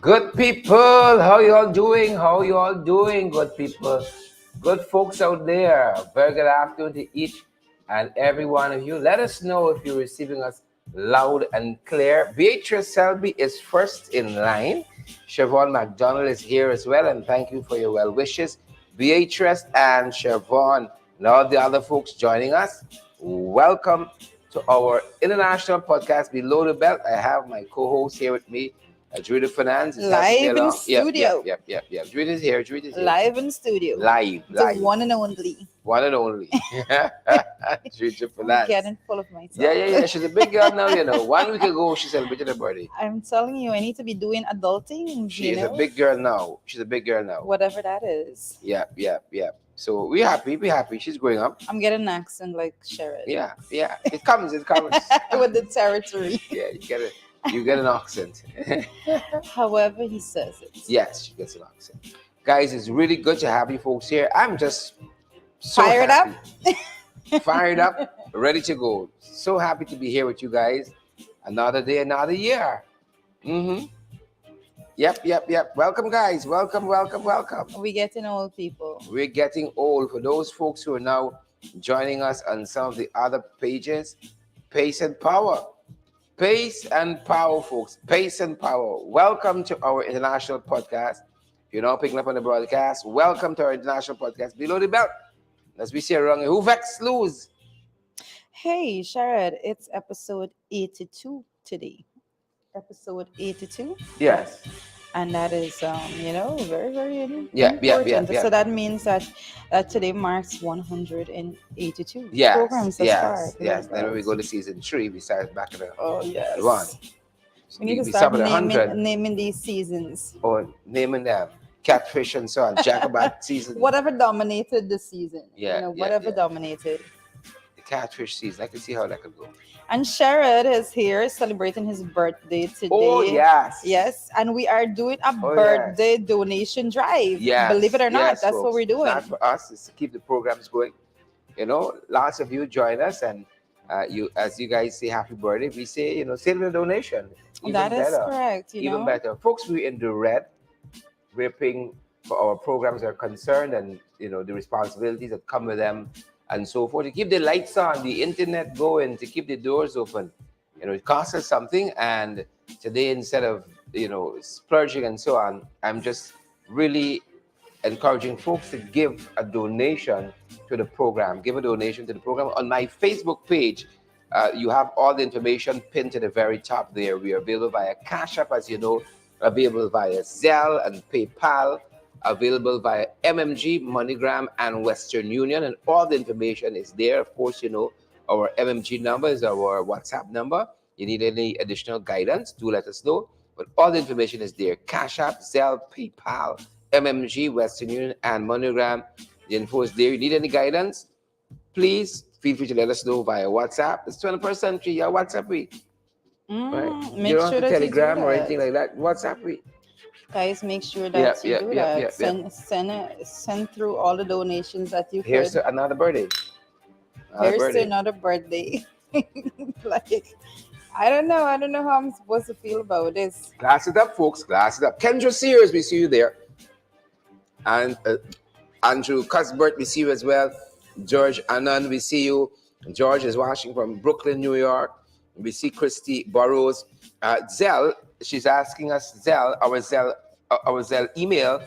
Good people, how you all doing? How you all doing, good people? Good folks out there. Very good afternoon to each and every one of you. Let us know if you're receiving us loud and clear. Beatrice Selby is first in line. Siobhan McDonald is here as well, and thank you for your well wishes. Beatrice and Siobhan and all the other folks joining us. Welcome to our international podcast, Below the Belt. I have my co-host here with me. Judith Finance is helping me Live in along. studio. Yep. Judith is here. Judith is here. Live in studio. Live. The one and only. One and only. Judith I'm Finance. getting full of myself. Yeah. She's a big girl now, 1 week ago, she celebrated her birthday. I'm telling you, I need to be doing adulting. She's a big girl now. Whatever that is. Yep. So we're happy. She's growing up. I'm getting an accent like Sherrod. Yeah. It comes. With the territory. Yeah, you get an accent. However he says it. Yes, she gets an accent. Guys, it's really good to have you folks here. I'm just so Fired happy. Fired up, ready to go. So happy to be here with you guys. Another day, another year. Yep. Welcome, guys. Welcome. We getting old people. We're getting old. For those folks who are now joining us on some of the other pages, Pace and Power. Pace and power, folks. Pace and power. Welcome to our international podcast. If you're not picking up on the broadcast, welcome to our international podcast, Below the Belt. As we say around here, who vex lose? Hey, Sherrod, it's episode 82 today. Episode 82? Yes. And that is, very, very important. Yeah. So that means that today marks 182 programs. Yes. Then when we go to season 3, we start back at the one. We need to start naming these seasons. Or naming them. Catfish and so on. Jacobite season. Whatever dominated the season. Whatever dominated. The catfish season. I can see how that could go. And Sherrod is here celebrating his birthday today. Oh, yes. Yes, and we are doing a birthday donation drive. Yes. Believe it or not, that's folks. what we're doing. Not for us, it's to keep the programs going. Lots of you join us, and as you guys say happy birthday, we say, send me a donation. That is correct. Even better. Folks, we're in the red. We're paying for our programs that are concerned and, the responsibilities that come with them. And so forth, to keep the lights on, the internet going, to keep the doors open. It costs us something. And today, instead of, splurging and so on, I'm just really encouraging folks to give a donation to the program. Give a donation to the program. On my Facebook page, you have all the information pinned to the very top there. We are available via Cash App, as you know, available via Zelle and PayPal, available via MMG, MoneyGram, and Western Union, and all the information is there. Of course, our MMG number is our WhatsApp number. You need any additional guidance, do let us know. But all the information is there. Cash App, Zelle, PayPal, MMG, Western Union, and MoneyGram. The info is there. You need any guidance, please feel free to let us know via WhatsApp. It's 21st century. Yeah, WhatsApp we. Right? You don't have to Telegram or anything like that. WhatsApp we. Guys, make sure that you do that. Yeah. Send through all the donations that you Here's to another birthday. To another birthday. I don't know how I'm supposed to feel about this. Glass it up, folks. Glass it up. Kendra Sears, we see you there. And Andrew Cuthbert, we see you as well. George Anand, we see you. George is watching from Brooklyn, New York. We see Christy Burrows. Zell, she's asking us, our Zell email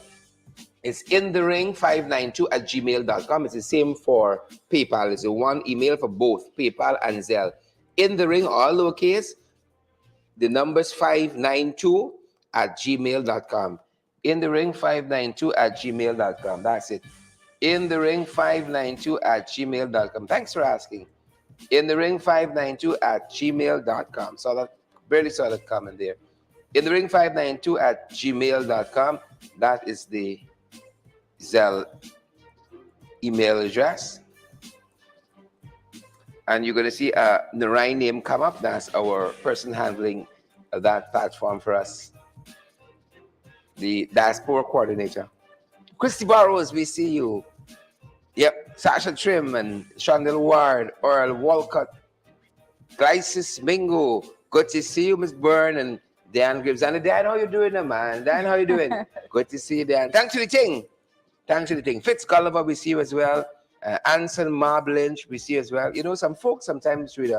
is inthering592@gmail.com. It's the same for PayPal. It's the one email for both PayPal and Zell. In the ring, all lowercase, the number's 592@gmail.com. In the ring 592@gmail.com. That's it. In the ring 592@gmail.com. Thanks for asking. In the ring 592@gmail.com. Barely saw that comment there. In the ring 592@gmail.com. That is the Zelle email address. And you're going to see a Narayan name come up. That's our person handling that platform for us, the diaspora coordinator. Christy Burrows, we see you. Yep, Sasha Trim and Chandel Ward, Earl Walcott, Glycis Mingo. Good to see you, Miss Byrne and Dan Gribbs. And Dan, how you doing, man? Dan, how you doing? Good to see you, Dan. Thanks for the thing. Thanks for the thing. Fitz Gulliver, we see you as well. Anson Marb Lynch, we see you as well. You know, some folks sometimes read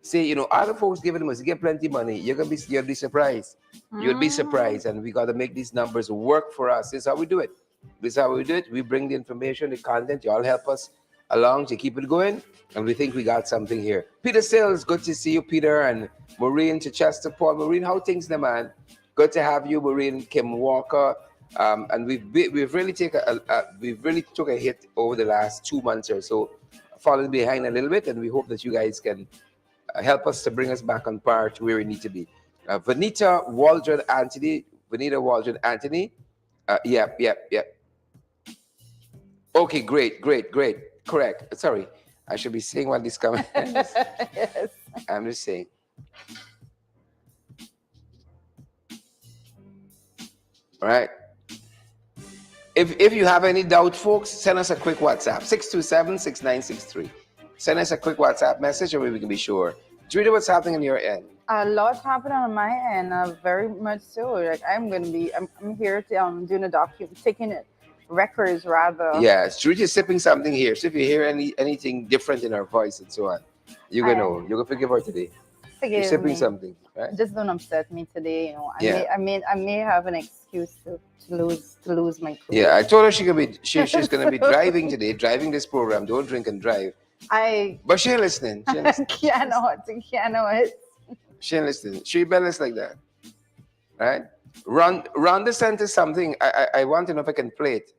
say, you know, other folks giving us, get plenty money. You'll be surprised. You'll be surprised. And we got to make these numbers work for us. This is how we do it. This is how we do it. We bring the information, the content. You all help us along to keep it going. And we think we got something here. Peter Sills, good to see you, Peter. And Maureen Chichester, Paul. Maureen, how things, the man? Good to have you, Maureen. Kim Walker. And we've really took a hit over the last 2 months or so, falling behind a little bit. And we hope that you guys can help us to bring us back on par to where we need to be. Vanita Waldron Anthony. Yep. Okay, great. Correct. Sorry, I should be saying what this comment is. Yes. I'm just saying. All right. If you have any doubt, folks, send us a quick WhatsApp, 627-6963. Send us a quick WhatsApp message and we can be sure. Judy, what's happening on your end? A lot happening on my end, very much so. Like I'm here to doing taking it records rather. Yes, Judy's sipping something here. So if you hear anything different in her voice and so on, you're gonna forgive her today. You're sipping something, right? Just don't upset me today. You know, I may have an excuse to lose my cool. Yeah, I told her she's gonna be driving today, driving this program. Don't drink and drive. But she ain't listening. She ain't listening. She ain't listening. She balance like that, right? Run the center something. I want to know if I can play it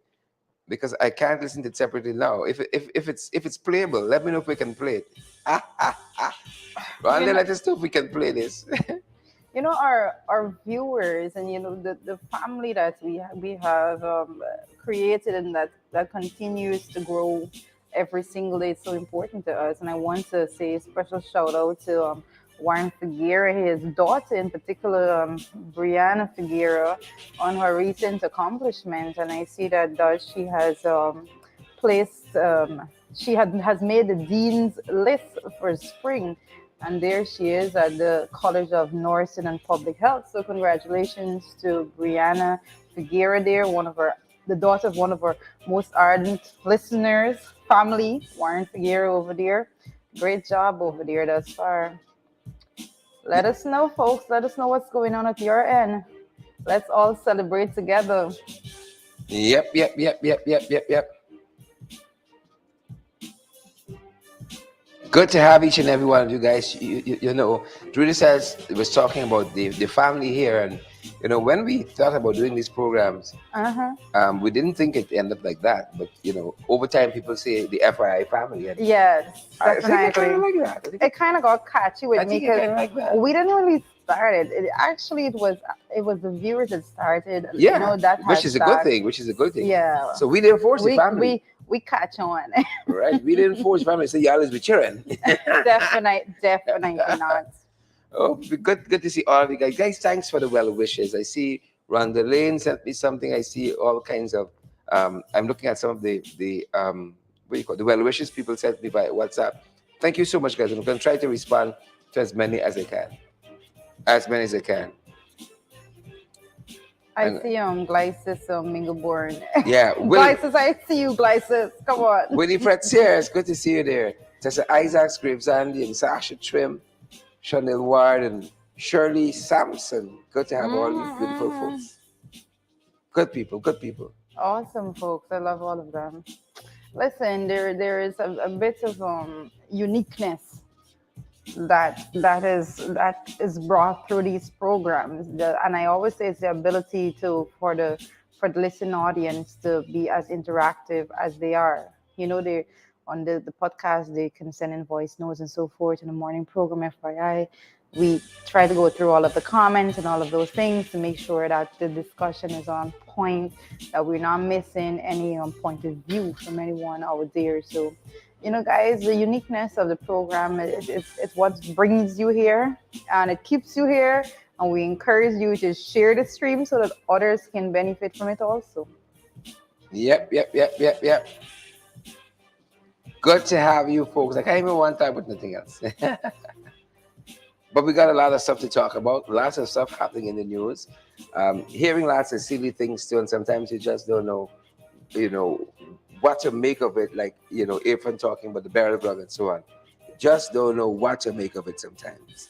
because I can't listen to it separately now. If it's playable, let me know if we can play it. Run, let us know if we can play this. You know, our viewers and the family that we have created and that continues to grow every single day is so important to us. And I want to say a special shout out to Warren Figuera, his daughter in particular, Brianna Figuera, on her recent accomplishment. And I see that she has has made the dean's list for spring. And there she is at the College of Nursing and Public Health. So congratulations to Brianna Figuera there, the daughter of one of our most ardent listeners, family, Warren Figuera over there. Great job over there thus far. Let us know, folks. Let us know what's going on at your end. Let's all celebrate together. Yep. Good to have each and every one of you guys. You know, Judy was talking about the family here, and when we thought about doing these programs, we didn't think it ended up like that. But over time, people say the FYI family. And yes, definitely. I kind of like that. It kind of got catchy with me because we didn't really start it. It was the viewers that started. Yeah, which is a good thing. Yeah. So we didn't force the family. We catch on. Right. We didn't force family. Say y'all is with children. Definitely not. Oh, good to see all of you guys. Guys, thanks for the well wishes. I see Rhonda Lane sent me something. I see all kinds of I'm looking at some of the well wishes people sent me by WhatsApp. Thank you so much, guys. I'm gonna try to respond to as many as I can. I see Glycis Mingleborn. Yeah, Glycis, I see you, Glycis. Come on. Winifred Sears, good to see you there. Tessa Isaacs, Graves Andy, and Sasha Trim, Chanel Ward, and Shirley Sampson. Good to have all these beautiful folks. Good people. Awesome folks. I love all of them. Listen, there is a bit of uniqueness that is brought through these programs, and I always say it's the ability for the listening audience to be as interactive as they are. They on the podcast they can send in voice notes and so forth. In the morning program, FYI, we try to go through all of the comments and all of those things to make sure that the discussion is on point, that we're not missing any point of view from anyone out there. So guys, the uniqueness of the program it's what brings you here, and it keeps you here, and we encourage you to share the stream so that others can benefit from it also. Yep. Good to have you folks. I can't even one time with nothing else. But we got a lot of stuff to talk about. Lots of stuff happening in the news. Hearing lots of silly things too, and sometimes you just don't know, you know, what to make of it. Like Irfan talking about the barrel drug and so on. Just don't know what to make of it sometimes.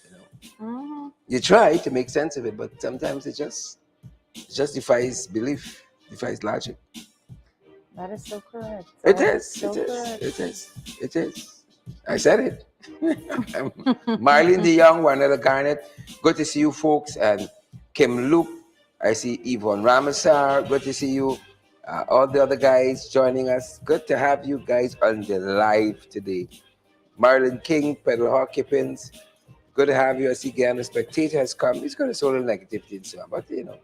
Mhm. You try to make sense of it, but sometimes it just defies belief, defies logic. That is so correct. It That is is. It so is. correct. It is. It is. I said it. Marlene the Young, Juanetta Garnett. Good to see you, folks. And Kim Luke. I see Yvonne Ramasar. Good to see you. All the other guys joining us. Good to have you guys on the live today. Marlon King, Pedal Hawkins. Good to have you. I see Gavin, the spectator has come. He's got a solar negativity and so on. But you gotta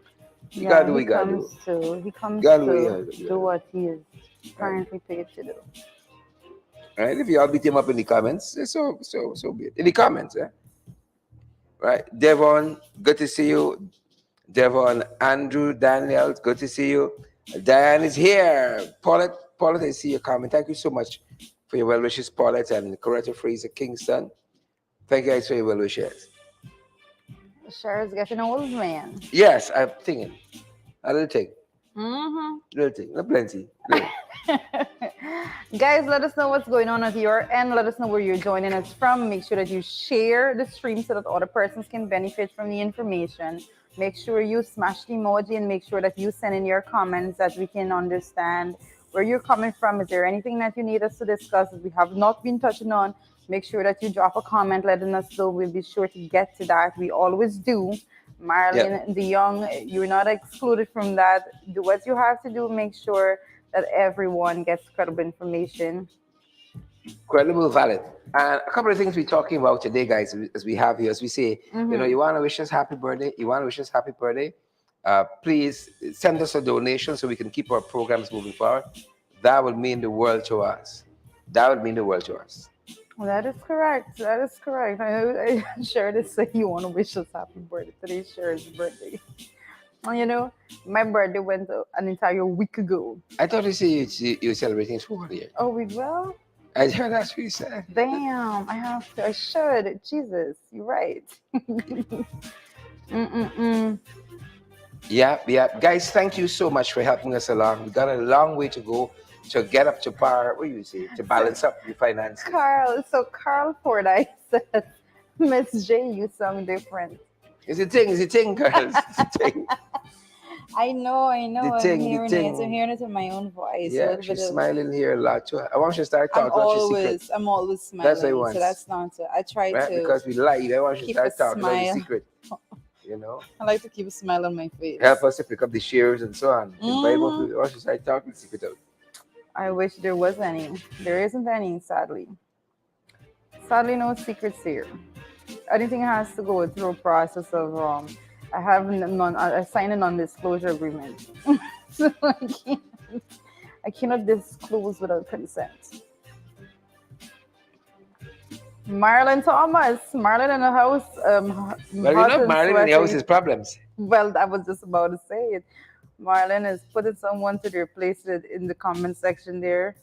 Yeah, do what he you gotta comes do. to he You comes gotta do what to you do gotta what he is do. Right? currently paid to do. Right? If you all beat him up in the comments, so be it. In the comments, right? Devon, good to see you. Devon, Andrew, Daniel, good to see you. Diane is here. Paulette, I see your comment. Thank you so much for your well wishes, Paulette and Coretta Fraser Kingston. Thank you guys for your well wishes. Cher's getting old, man. Yes, I'm thinking. A little thing. Mm-hmm. Little thing. Not plenty. Little. Guys, let us know what's going on at your end. Let us know where you're joining us from. Make sure that you share the stream so that other persons can benefit from the information. Make sure you smash the emoji and make sure that you send in your comments that we can understand where you're coming from. Is there anything that you need us to discuss that we have not been touching on? Make sure that you drop a comment letting us know. We'll be sure to get to that. We always do. Yep. Marlene, the young, you're not excluded from that. Do what you have to do. Make sure that everyone gets credible information. Credible, valid. And a couple of things we're talking about today, guys, as we have here, as we say, Mm-hmm. you want to wish us happy birthday, please send us a donation so we can keep our programs moving forward. That would mean the world to us. That would mean the world to us. That is correct. That is correct. I shared this say you want to wish us happy birthday. Today's Cher's birthday. And my birthday went an entire week ago. I thought you said you're celebrating 4 years. Oh, we will? I heard that's what you said. Damn, I have to. I should. Jesus, you're right. Mm-mm-mm. Yeah. Guys, thank you so much for helping us along. We got a long way to go to get up to par. What do you say? To balance up your finances. Carl Fordyce says, Miss J, you sound different. It's a thing, girls. It's a thing. I know. I'm The hearing thing. it. I'm hearing it in my own voice. A Yeah, little bit she's of. smiling here a lot too. I want you to start I'm talking about your secret, always smiling. That's what I want. So that's not. I try right? to Because we lied. I want you to keep a start talking about your smile. secret. You know, I like to keep a smile on my face. help us to pick up the shares and so on. Invite more Mhm. people. I want you to start talking the secret out. I wish there was any. There isn't any, sadly. Sadly, no secrets here. Anything has to go through a process of I have I signed a non-disclosure agreement, so I cannot disclose without consent. Marlon Thomas, Marlon in the house. Well, you Hot know, and Marlene in the house sweaty. is problems. Well, I was just about to say it. Marlon is putting someone to replace it in the comment section there.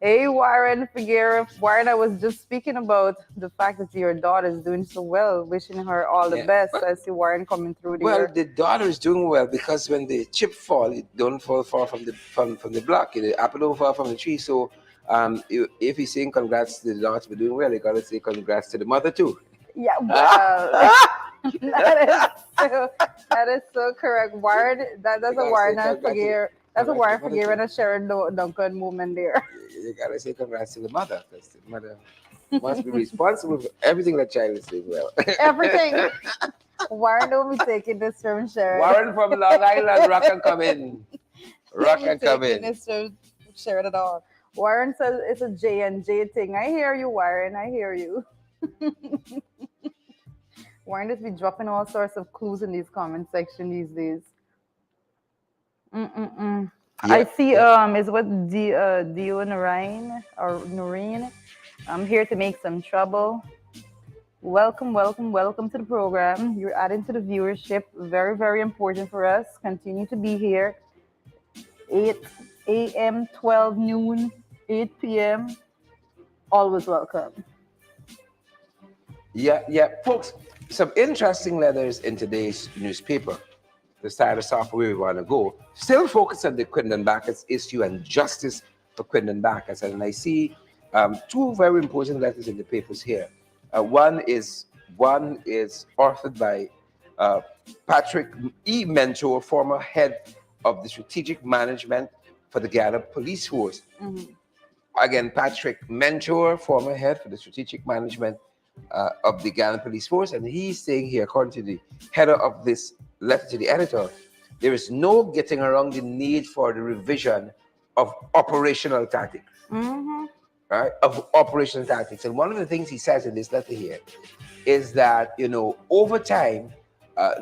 Hey, Warren Figueroa. Warren, I was just speaking about the fact that your daughter is doing so well, wishing her all the Yeah. best. But, I see Warren coming through well, there. the daughter is doing well because when the chip fall, it don't fall far from the block. The apple don't fall from the tree. So, if he's saying congrats to the daughter for doing well, you gotta say congrats to the mother too. Yeah, well, that is so correct. Warren, that's You a gotta say Warren and congrats to Figueroa. That's a congrats to Warren the mother Figueroa too. and a Sharon Duncan moment there. You gotta say congrats to the mother because the mother must be responsible for everything that child is doing well. Everything. Warren, don't be taking this from Sharon. Warren from Long Island, rock and come in. Rock Don't and be come taking in. this from Sharon at all. Warren says it's a J and J thing. I hear you, Warren. I hear you. Warren just be dropping all sorts of clues in these comment section these days. Mm-mm-mm. I Yeah, see. yeah. Is what Dio Noreen or Noreen. I'm here to make some trouble. Welcome to the program. You're adding to the viewership. Very, very important for us. Continue to be here. 8 a.m., 12 noon, 8 p.m. Always welcome. Yeah, folks. some interesting letters in today's newspaper to start us off where we want to go. Still focus on the Quinton Bacchus issue and justice for Quinton Bacchus. And I see two very important letters in the papers here. One is authored by uh, Patrick E. Mentor, former head of the strategic management for the Ghana Police Force. Mm-hmm. Again, Patrick Mentor, former head for the strategic management of the Ghana Police Force, and he's saying here, according to the header of this letter to the editor, there is no getting around the need for the revision of operational tactics, Mm-hmm. right? Of operational tactics. And one of the things he says in this letter here is that, over time,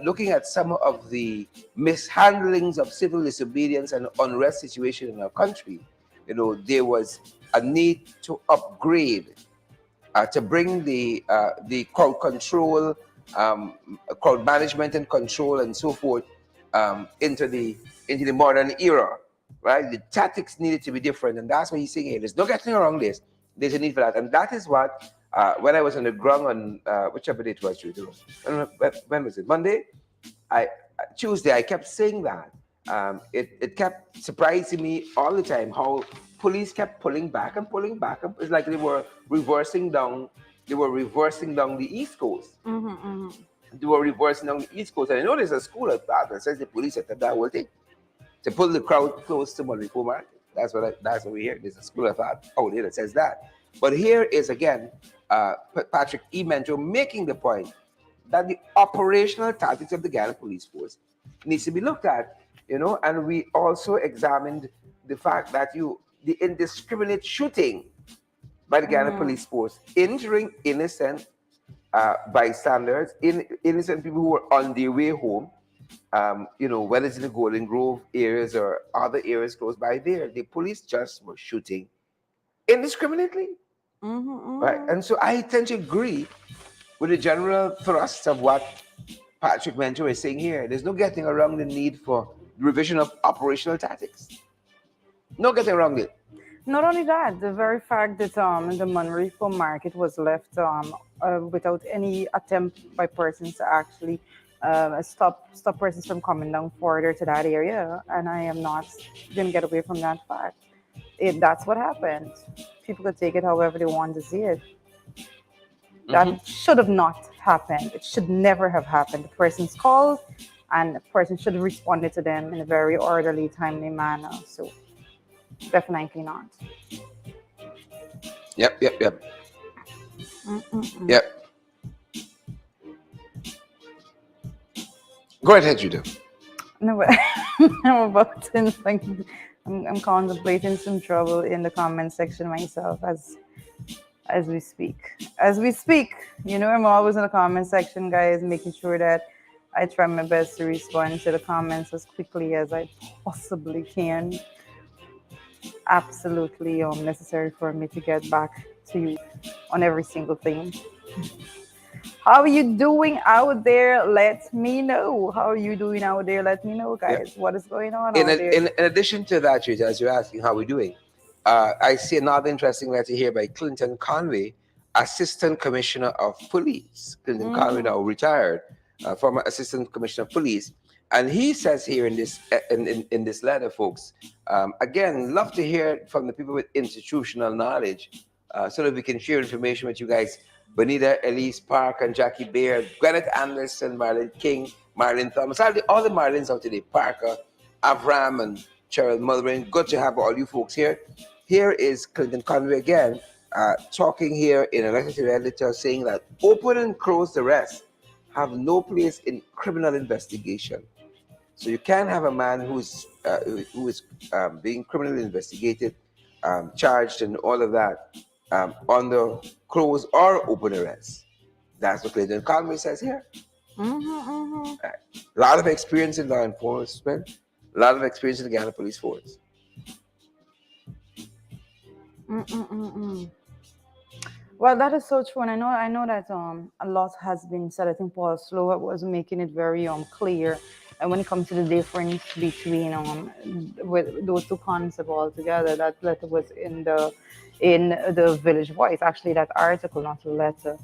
looking at some of the mishandlings of civil disobedience and unrest situation in our country, there was a need to upgrade, to bring the crowd control, crowd management and control, and so forth, into the modern era, right? The tactics needed to be different, and that's what he's saying here. There's no getting around this. There's a need for that, and that is what. When I was on the ground on whichever day it was, when was it? Monday. Tuesday. I kept saying that. It kept surprising me all the time how police kept pulling back and pulling back. It's like they were reversing down. They were reversing down the East Coast. Mm-hmm. Mm-hmm. They were reversing down the East Coast. And I know there's a school at that says the police at that whole thing to pull the crowd close to Monrico Market. That's what we hear. There's a school of thought out there that says that. But here is again Patrick E. Mentor making the point that the operational tactics of the Ghana Police Force needs to be looked at, and we also examined the fact that the indiscriminate shooting by the Ghana Police Force, injuring innocent bystanders, innocent people who were on their way home, whether it's in the Golden Grove areas or other areas close by there, the police just were shooting indiscriminately. Mm-hmm. Mm-hmm. Right. And so I tend to agree with the general thrust of what Patrick Mentor is saying here. There's no getting around the need for revision of operational tactics. No getting around it. Not only that, the very fact that the Monrico market was left without any attempt by persons to actually stop persons from coming down further to that area, and I am not going to get away from that fact. That's what happened. People could take it however they want to see it. That should have not happened. It should never have happened. The person's called, and the person should have responded to them in a very orderly, timely manner. So, definitely not. Yep. Mm-mm-mm. Yep. Go ahead, Judah. No, but I'm about to like, I'm contemplating some trouble in the comment section myself as we speak. As we speak, I'm always in the comment section, guys, making sure that I try my best to respond to the comments as quickly as I possibly can. Absolutely necessary for me to get back to you on every single thing. How are you doing out there? Let me know. How are you doing out there? Let me know, guys. Yeah. What is going on In out there? addition to that, Judah, as you're asking how we're doing, I see another interesting letter here by Clinton Conway, Assistant Commissioner of Police. Clinton Conway, now retired, former Assistant Commissioner of Police. And he says here in this letter, folks, again, love to hear from the people with institutional knowledge so that we can share information with you guys. Bonita, Elise Park, and Jackie Baird, Gwyneth Anderson, Marlon King, Marlon Thomas, all the Marlins out today, Parker, Avram, and Cheryl Mulrin. Good to have all you folks here. Here is Clinton Conway again, talking here in a letter to the editor saying that open and closed arrests have no place in criminal investigation. So you can't have a man who is being criminally investigated, charged, and all of that under closed or open arrest. That's what Clinton Conway says here. A lot of experience in law enforcement, a lot of experience in the Ghana Police Force. Well, that is so true, and I know that a lot has been said. I think Paul Slower was making it very clear, and when it comes to the difference between with those two concepts altogether, that letter was in the Village Voice. Actually, that article, not the letter.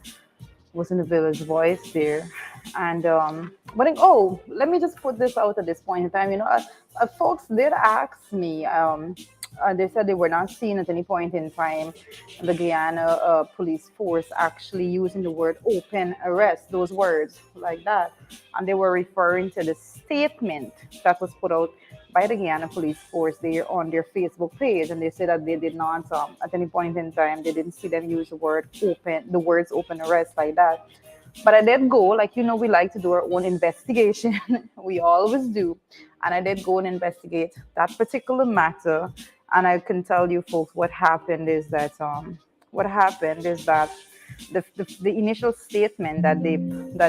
was in the Village Voice there. And but then, oh, let me just put this out at this point in time. Folks did ask me. They said they were not seen at any point in time the Guyana police force actually using the word open arrest, those words like that. And they were referring to the statement that was put out by the Guyana police force there on their Facebook page. And they said that they did not, at any point in time, they didn't see them use the words open arrest like that. But I did go, like, we like to do our own investigation. We always do. And I did go and investigate that particular matter. And I can tell you folks what happened is that the initial statement that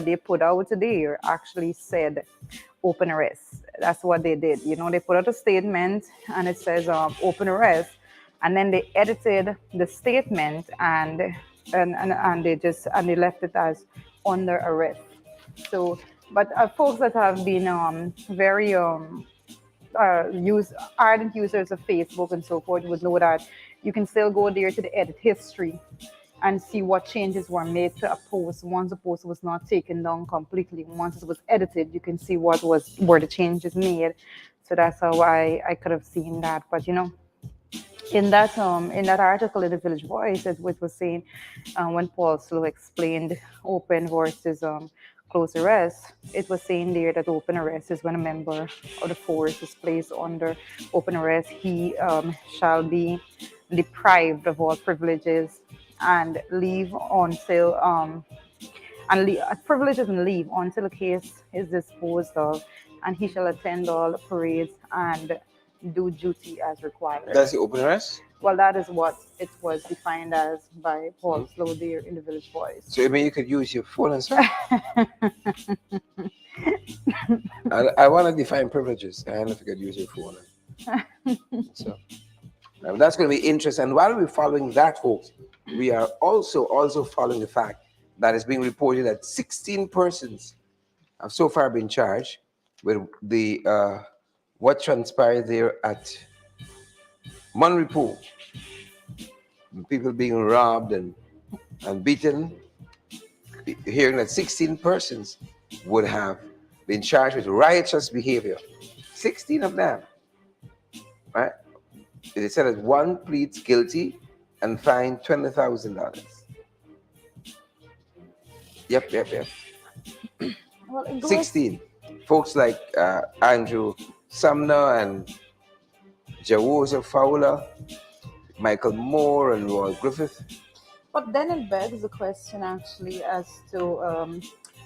they put out there actually said open arrest. That's what they did. They put out a statement and it says open arrest, and then they edited the statement and they left it as under arrest. So, but folks that have been very use ardent users of Facebook and so forth would know that you can still go there to the edit history and see what changes were made to a post once the post was not taken down completely. Once it was edited, you can see were the changes made. So that's how I could have seen that. But in that article in the Village Voice, it was saying when Paul Slow explained open versus close arrest, it was saying there that open arrest is when a member of the force is placed under open arrest. He shall be deprived of all privileges and leave until privileges and leave until a case is disposed of, and he shall attend all parades and do duty as required. That's the open arrest. Well, that is what it was defined as by Paul Slow there in the Village Voice. So, I mean, you could use your phone and stuff. I want to define privileges. I don't know if you could use your phone. So that's going to be interesting. And while we're following that, folks, we are also following the fact that it's being reported that 16 persons have so far been charged with the what transpired there at Monrepo. People being robbed and beaten. Hearing that 16 persons would have been charged with riotous behavior. 16 of them. Right? They said that one pleads guilty and fined $20,000. Yep. Well, 16. Folks like Andrew Sumner and Jawoseph Fowler, Michael Moore and Roy Griffith. But then it begs the question actually as to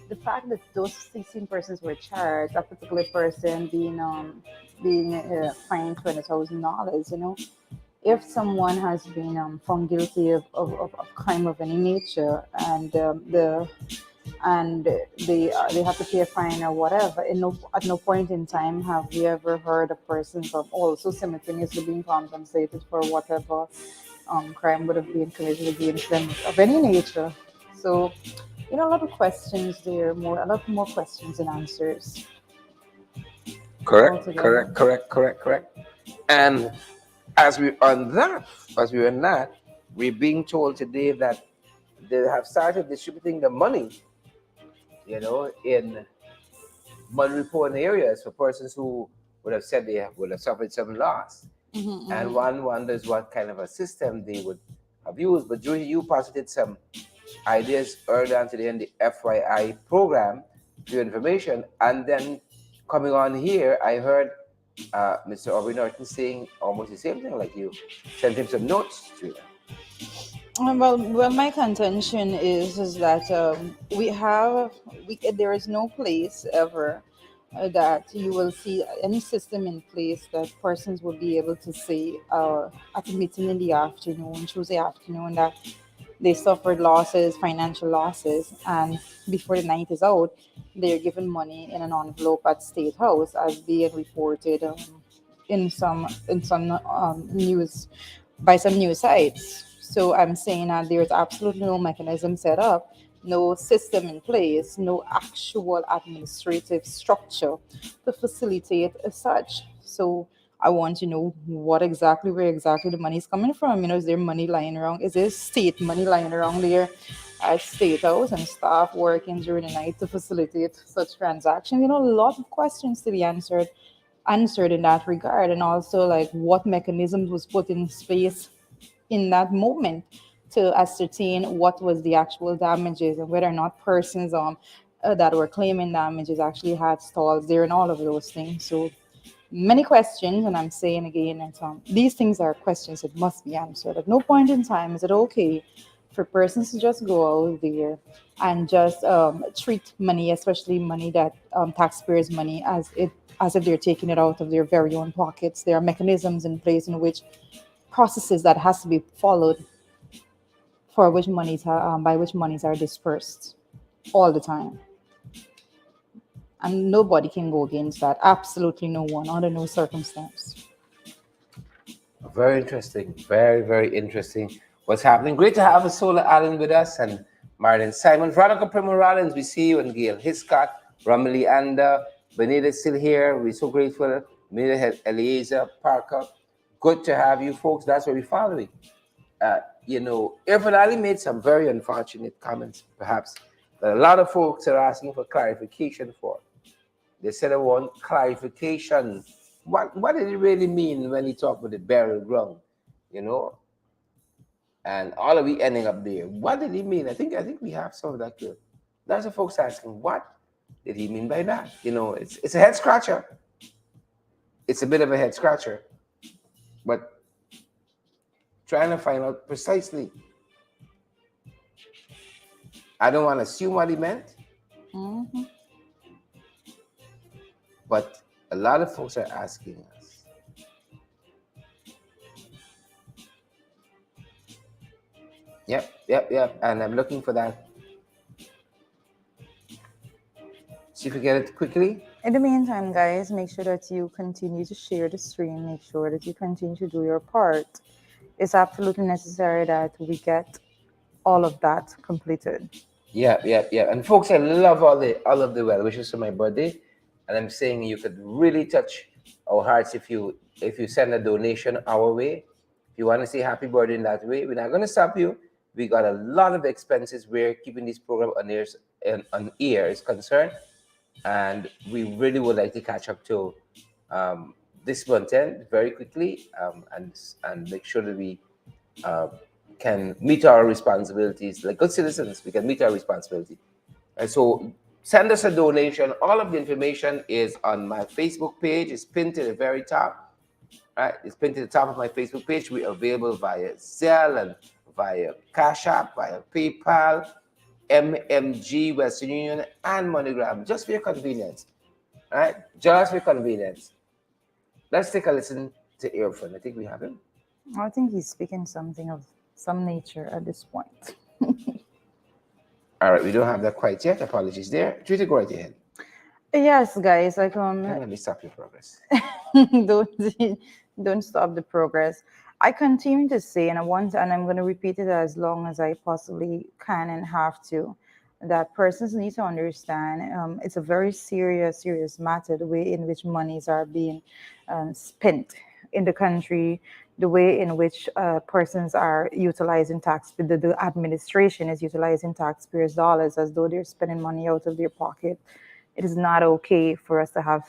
the fact that those 16 persons were charged, a particular person being fined $20,000. If someone has been found guilty of crime of any nature and they have to pay a fine or whatever, at no point in time have we ever heard of persons of also simultaneously being compensated for whatever crime would have been committed against them of any nature. So, a lot of questions there, a lot more questions and answers. Correct. And as we're on that, we're being told today that they have started distributing the money, in Monrepo and areas for persons who would have said they would have suffered some loss. Mm-hmm. And one wonders what kind of a system they would have used. But Julie, you posited some ideas earlier on today in the FYI program, for your information. And then coming on here, I heard Mr. Aubrey Norton saying almost the same thing like you. Sent him some notes, Julia. Well, my contention is that there is no place ever that you will see any system in place that persons will be able to say at a meeting in the afternoon, Tuesday afternoon, that they suffered losses, financial losses, and before the night is out, they're given money in an envelope at State House, as being reported in some news by some news sites. So I'm saying that there's absolutely no mechanism set up, no system in place, no actual administrative structure to facilitate as such. So I want to know where exactly the money is coming from. Is there money lying around? Is there state money lying around there? at State House and staff working during the night to facilitate such transactions. A lot of questions to be answered in that regard, and also like what mechanisms was put in space in that moment to ascertain what was the actual damages and whether or not persons that were claiming damages actually had stalls there and all of those things. So many questions, and I'm saying again that these things are questions that must be answered. At no point in time is it okay for persons to just go out there and just treat money, especially money that taxpayers' money, as if they're taking it out of their very own pockets. There are mechanisms in place in which processes that has to be followed for which monies are, by which monies are dispersed all the time, and nobody can go against that. Absolutely no one, under no circumstance. Very interesting. Very, very interesting. What's happening? Great to have a Solar Allen with us and Martin Simon, Veronica Primo Rollins. We see you, and Gail Hiscott, Romilly Anda, Benita's still here. We're so grateful. Benita Eliezer Parker. Good to have you folks. That's what we're following. Irfan Ali made some very unfortunate comments, perhaps, that a lot of folks are asking for clarification for. They said I want clarification. What did it really mean when he talked about the burial ground? And all of we ending up there. What did he mean? I think we have some of that good. That's what folks asking. What did he mean by that? It's a head scratcher. It's a bit of a head scratcher. But trying to find out precisely. I don't want to assume what he meant. Mm-hmm. But a lot of folks are asking us. Yep. And I'm looking for that. See if we get it quickly. In the meantime, guys, make sure that you continue to share the stream. Make sure that you continue to do your part. It's absolutely necessary that we get all of that completed. Yeah. And folks, I love all of the well wishes for my birthday. And I'm saying you could really touch our hearts if you send a donation our way. If you want to say happy birthday in that way, we're not going to stop you. We got a lot of expenses. We're keeping this program on air is concerned, and we really would like to catch up to this month end very quickly, and make sure that we can meet our responsibilities like good citizens. We can meet our responsibility, and so send us a donation. All of the information is on my Facebook page. It's pinned to the very top. Right? It's pinned to the top of my Facebook page. We're available via Zelle and via Cash App, via PayPal, MMG, Western Union, and MoneyGram, just for your convenience. Right? Just for convenience. Let's take a listen to Irfan. I think we have him. I think he's speaking something of some nature at this point. All right, we don't have that quite yet. Apologies there. Treat go right ahead. Yes, guys, like Let me stop your progress. don't stop the progress. I continue to say, and I'm going to repeat it as long as I possibly can and have to, that persons need to understand it's a very serious matter, the way in which monies are being spent in the country, the way in which persons are utilizing the administration is utilizing taxpayers' dollars as though they're spending money out of their pocket. It is not okay for us to have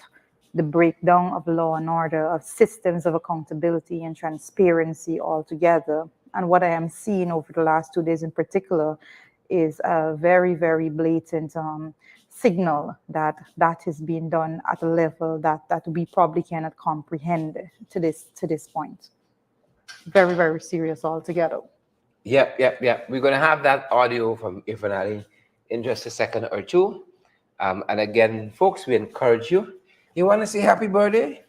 the breakdown of law and order, of systems of accountability and transparency altogether. And what I am seeing over the last 2 days in particular is a very, very blatant signal that is being done at a level that we probably cannot comprehend to this point. Very, very serious altogether. Yep. We're going to have that audio from Irfan Ali in just a second or two. And again, folks, we encourage you. You want to say happy birthday?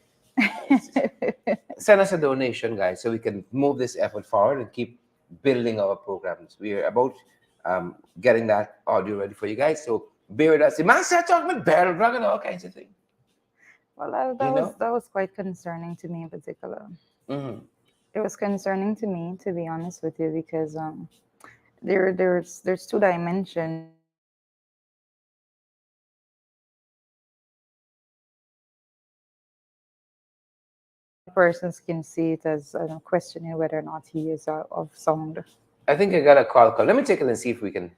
Send us a donation, guys, so we can move this effort forward and keep building our programs. We're about getting that audio ready for you guys. So bear with us. The man started talking about barrel drug and all kinds of things. Well, that was quite concerning to me in particular. Mm-hmm. It was concerning to me, to be honest with you, because there's two dimensions. Persons can see it as questioning whether or not he is of sound. I think I got a call. Let me take it and see if we can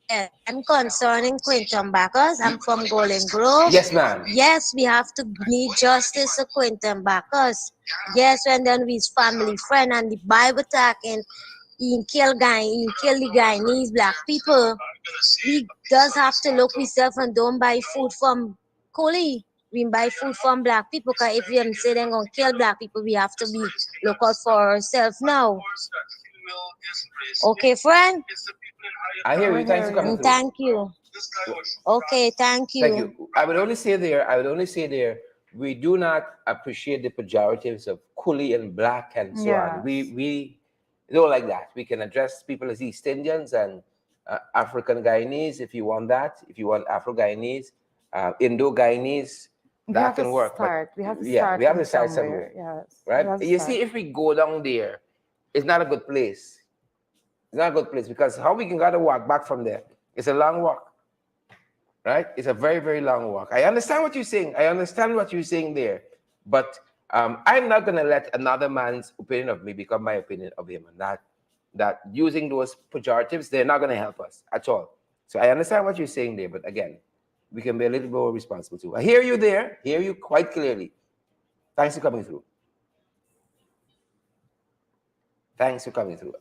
Yes, and concerning Quinton Bacchus, I'm from Golden Grove. Yes, ma'am. Yes, we have to need justice to Quinton Bacchus. Yes, when then we his family friend and the Bible talking, he kill the Guyanese black people. We does have to look ourselves and don't buy food from Coli. We buy food from black people because if we say they're gonna kill black people, we have to be look out for ourselves now. Okay, friend? I hear We're you. Thanks for coming hearing. through. Thank you. Okay, thank Thank you. you. I would only say there, we do not appreciate the pejoratives of coolie and black and so on. We Yes. we don't like that. We can address people as East Indians and African Guyanese if you want that. If you want Afro Guyanese, Indo Guyanese, We that have to can work. But start. We have to yeah, start we have from to start somewhere, somewhere. Yes. We right? have to You start. see, if we go down there, it's not a good place. It's not a good place because how we can gotta walk back from there? It's a long walk, right? It's a very, very long walk. I understand what you're saying. I understand what you're saying there, but I'm not gonna let another man's opinion of me become my opinion of him, and that using those pejoratives, they're not gonna help us at all. So I understand what you're saying there, but again, we can be a little more responsible too. I hear you there, hear you quite clearly. Thanks for coming through. Thanks for coming through.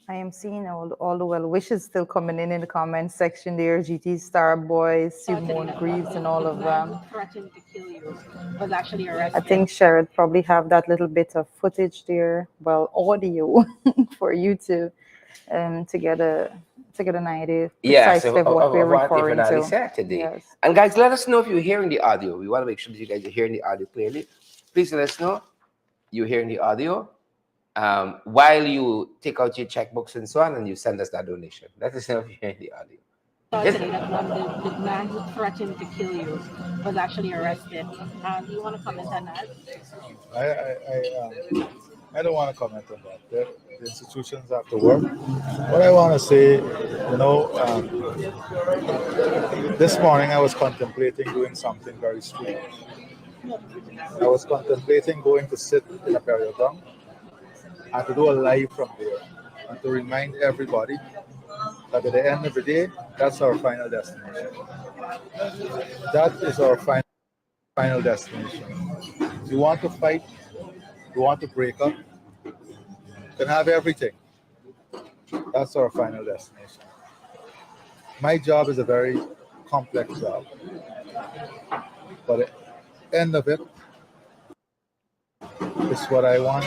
I am seeing all the well wishes still coming in the comment section there. GT Star Boys, Simone Greaves, and all of them. Threatened to kill you was actually I arrested. think Sherrod probably have that little bit of footage there, well, audio, for you to get an idea Yes, precisely of what we're of what referring Ifeanyi to. said today. Yes. And guys, let us know if you're hearing the audio. We want to make sure that you guys are hearing the audio clearly. Please let us know you're hearing the audio while you take out your checkbooks and so on and you send us that donation. Let us know if you're hearing the audio. Saw Yes. today that the man who threatened to kill you was actually arrested. Do you want to comment on that? I, I, I don't want to comment on that. The institutions have to work. What I want to say, this morning I was contemplating doing something very strange. I was contemplating going to sit in a periodon and to do a live from there and to remind everybody that at the end of the day, that's our final destination. That is our final destination. If you want to fight, you want to break up, you can have everything. That's our final destination. My job is a very complex job, but at the end of it, it's what I want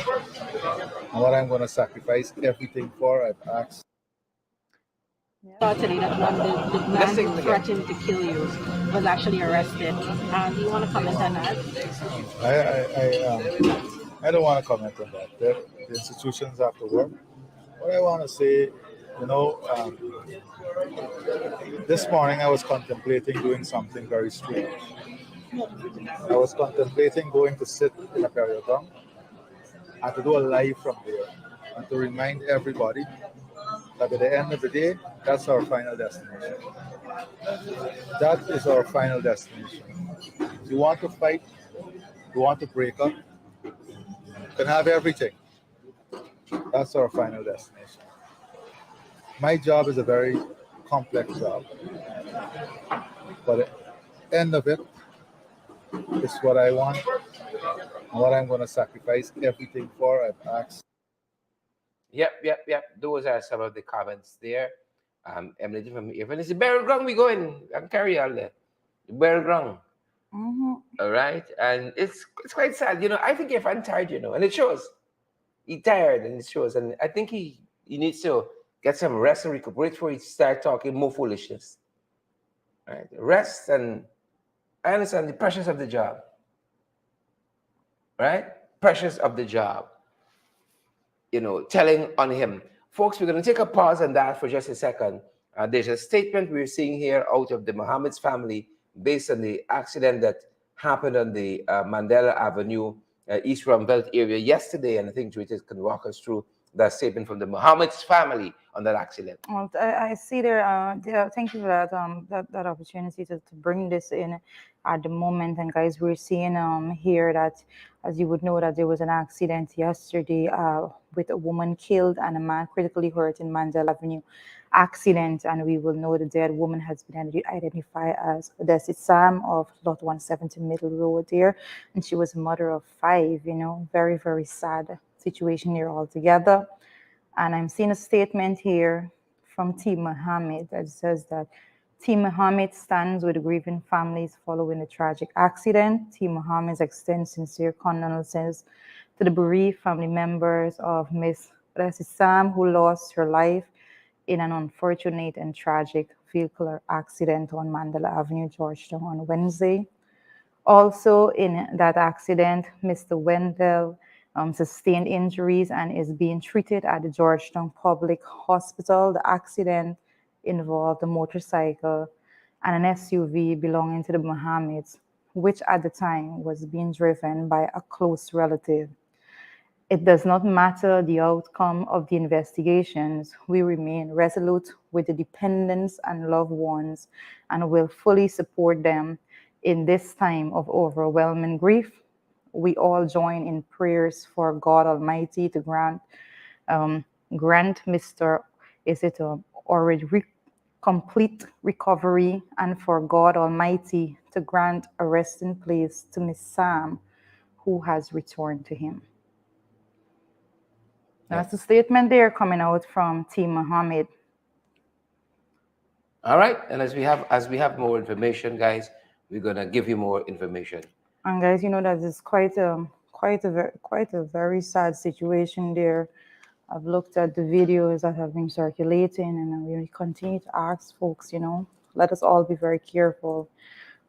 and what I'm going to sacrifice everything for. I've asked. Saw today that the man who threatened to kill you was actually arrested. Do you want to comment on that? I don't want to comment on that. The institutions have to work. What I want to say, you know, um, this morning I was contemplating doing something very strange. I was contemplating going to sit in a periodon and to do a live from there and to remind everybody that at the end of the day, that's our final destination. That is our final destination. If you want to fight, you want to break up, you can have everything. That's our final destination. My job is a very complex job, but at the end of it, it's what I want and what I'm going to sacrifice everything for. I've asked. Yep. Those are some of the comments there. Emily from Irvin. It's the Barrel Grung we going. I'm carry all there. The Barrel Grung. Mm-hmm. All right. And it's quite sad. I think Irfan tired, and it shows. He's tired and it shows. And I think he needs to get some rest and recuperate before he start talking more foolishness. Right? Rest, and I understand the pressures of the job. Right? Pressures of the job. Telling on him. Folks, we're going to take a pause on that for just a second. There's a statement we're seeing here out of the Mohammed's family based on the accident that happened on the Mandela Avenue, East Rumbelt area yesterday, and I think Judith can walk us through that statement from the Muhammad's family on that accident. Well, I see there. Thank you for that. That opportunity to bring this in at the moment. And guys, we're seeing here that, as you would know, that there was an accident yesterday with a woman killed and a man critically hurt in Mandela Avenue accident. And we will know the dead woman has been identified as Odessa Sam of Lot 170 Middle Road there, and she was a mother of 5. You know, very very sad situation here altogether. And I'm seeing a statement here from T. Mohammed that says that T. Mohammed stands with the grieving families following the tragic accident. T. Mohammed extends sincere condolences to the bereaved family members of Miss Sam, who lost her life in an unfortunate and tragic vehicular accident on Mandela Avenue, Georgetown on Wednesday. Also in that accident, Mr. Wendell sustained injuries and is being treated at the Georgetown Public Hospital. The accident involved a motorcycle and an SUV belonging to the Mohammeds, which at the time was being driven by a close relative. It does not matter the outcome of the investigations. We remain resolute with the dependents and loved ones and will fully support them in this time of overwhelming grief. We all join in prayers for God Almighty to grant Mr. Already complete recovery, and for God Almighty to grant a resting place to Miss Sam, who has returned to him. That's the statement there coming out from T. Mohammed. All right, and as we have more information, guys, we're gonna give you more information. And guys, you know that is quite a very sad situation there. I've looked at the videos that have been circulating, and we continue to ask folks, you know, let us all be very careful.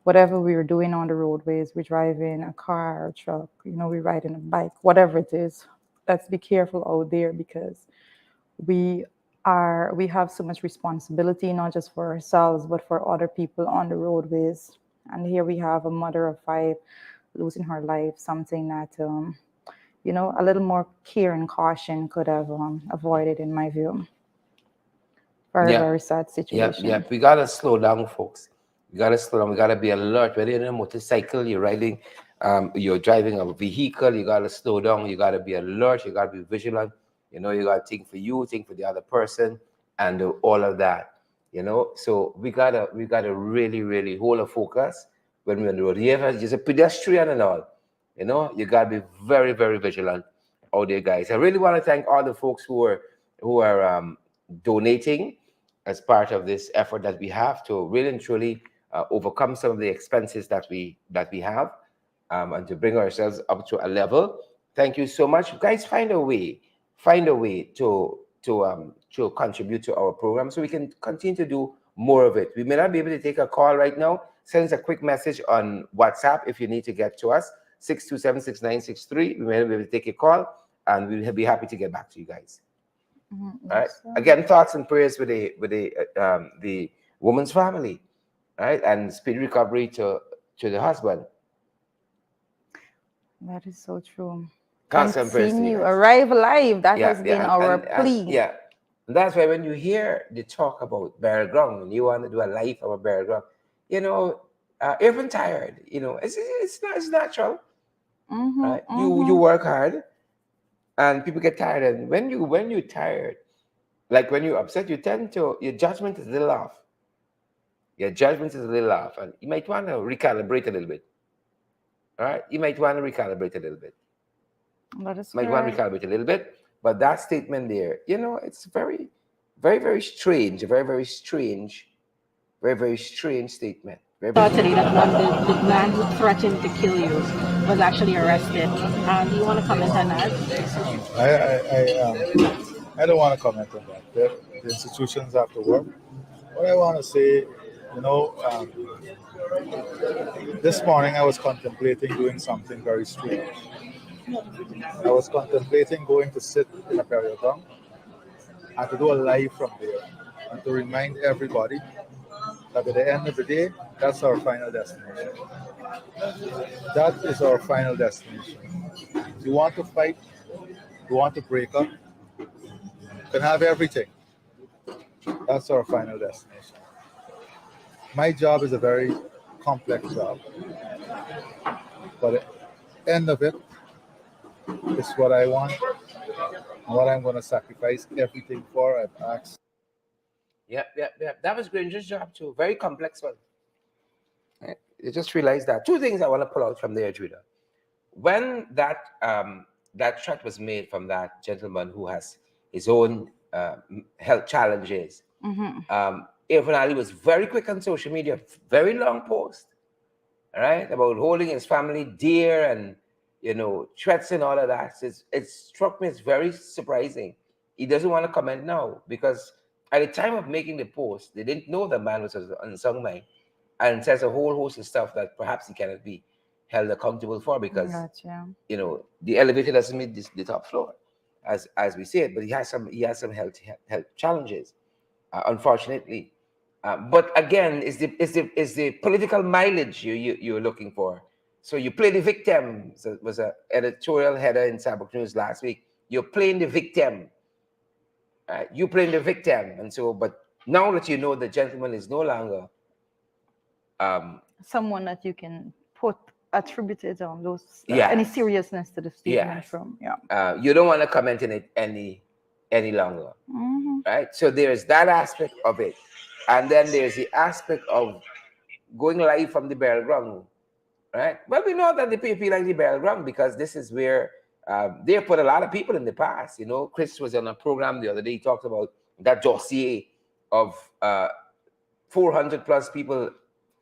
Whatever we're doing on the roadways, we're driving a car or a truck, you know, we're riding a bike, whatever it is, let's be careful out there, because we have so much responsibility, not just for ourselves, but for other people on the roadways. And here we have a mother of 5 losing her life, something that, you know, a little more care and caution could have avoided, in my view. Very sad situation. Yeah, we gotta slow down, folks. We gotta slow down. We gotta be alert. Whether you're in a motorcycle, you're riding, you're driving a vehicle, you gotta slow down. You gotta be alert. You gotta be vigilant. You know, you gotta think for you, think for the other person, and all of that. You know, so we gotta really hold a focus when we're on the road. You're just a pedestrian and all. You know, you gotta be very vigilant out there, guys. I really want to thank all the folks who are donating as part of this effort that we have to really and truly overcome some of the expenses that we have, and to bring ourselves up to a level. Thank you so much, guys. Find a way to contribute to our program so we can continue to do more of it. We may not be able to take a call right now. Send us a quick message on WhatsApp if you need to get to us, 627-6963. We may not be able to take a call, and we'll be happy to get back to you guys. Mm-hmm. All right. Again, thoughts and prayers with the woman's family, right, and speedy recovery to the husband. That is so true. Thoughts and prayers. You arrive alive. That has been our plea. And that's why when you hear the talk about bare ground, when you want to do a life of a bare ground, you know, even tired, you know, it's natural, right? You work hard, and people get tired, and when you're tired, like when you're upset, you tend to, your judgment is a little off. And you might want to recalibrate a little bit. All right, you might want to recalibrate a little bit. That is might want to recalibrate a little bit, but that statement there, you know, it's very strange, a very strange statement. Today that the man who threatened to kill you was actually arrested. Do you want to comment on that? I don't want to comment on that. The institutions have to work. What I want to say, you know, this morning I was contemplating doing something very strange. I was contemplating going to sit in a periodon and to do a live from there and to remind everybody that at the end of the day, that's our final destination. That is our final destination. You want to fight, you want to break up, can have everything. That's our final destination. My job is a very complex job, but at the end of it, it's what I want and what I'm going to sacrifice everything for. I've asked. Yep. That was Granger's job too. Very complex one. Right? You just realized that. Two things I want to pull out from there, Judah. When that threat was made from that gentleman who has his own health challenges, Irfan Ali was very quick on social media, very long post, all right, about holding his family dear and, threats and all of that. It struck me as very surprising. He doesn't want to comment now because at the time of making the post, they didn't know the man was on unsung mind and says a whole host of stuff that perhaps he cannot be held accountable for because, the elevator doesn't meet the top floor, as we say it, but he has some health challenges, unfortunately. But again, is the political mileage you're looking for? So you play the victim. So it was an editorial header in Sabbath News last week. You're playing the victim. You're playing the victim, and so. But now that you know the gentleman is no longer someone that you can put attributed on those any seriousness to the statement from. You don't want to comment on it any longer, right? So there's that aspect of it. And then there's the aspect of going live from the burial ground, right? Well, we know that the people like the burial ground because this is where they put a lot of people in the past. Chris was on a program the other day. He talked about that dossier of 400 plus people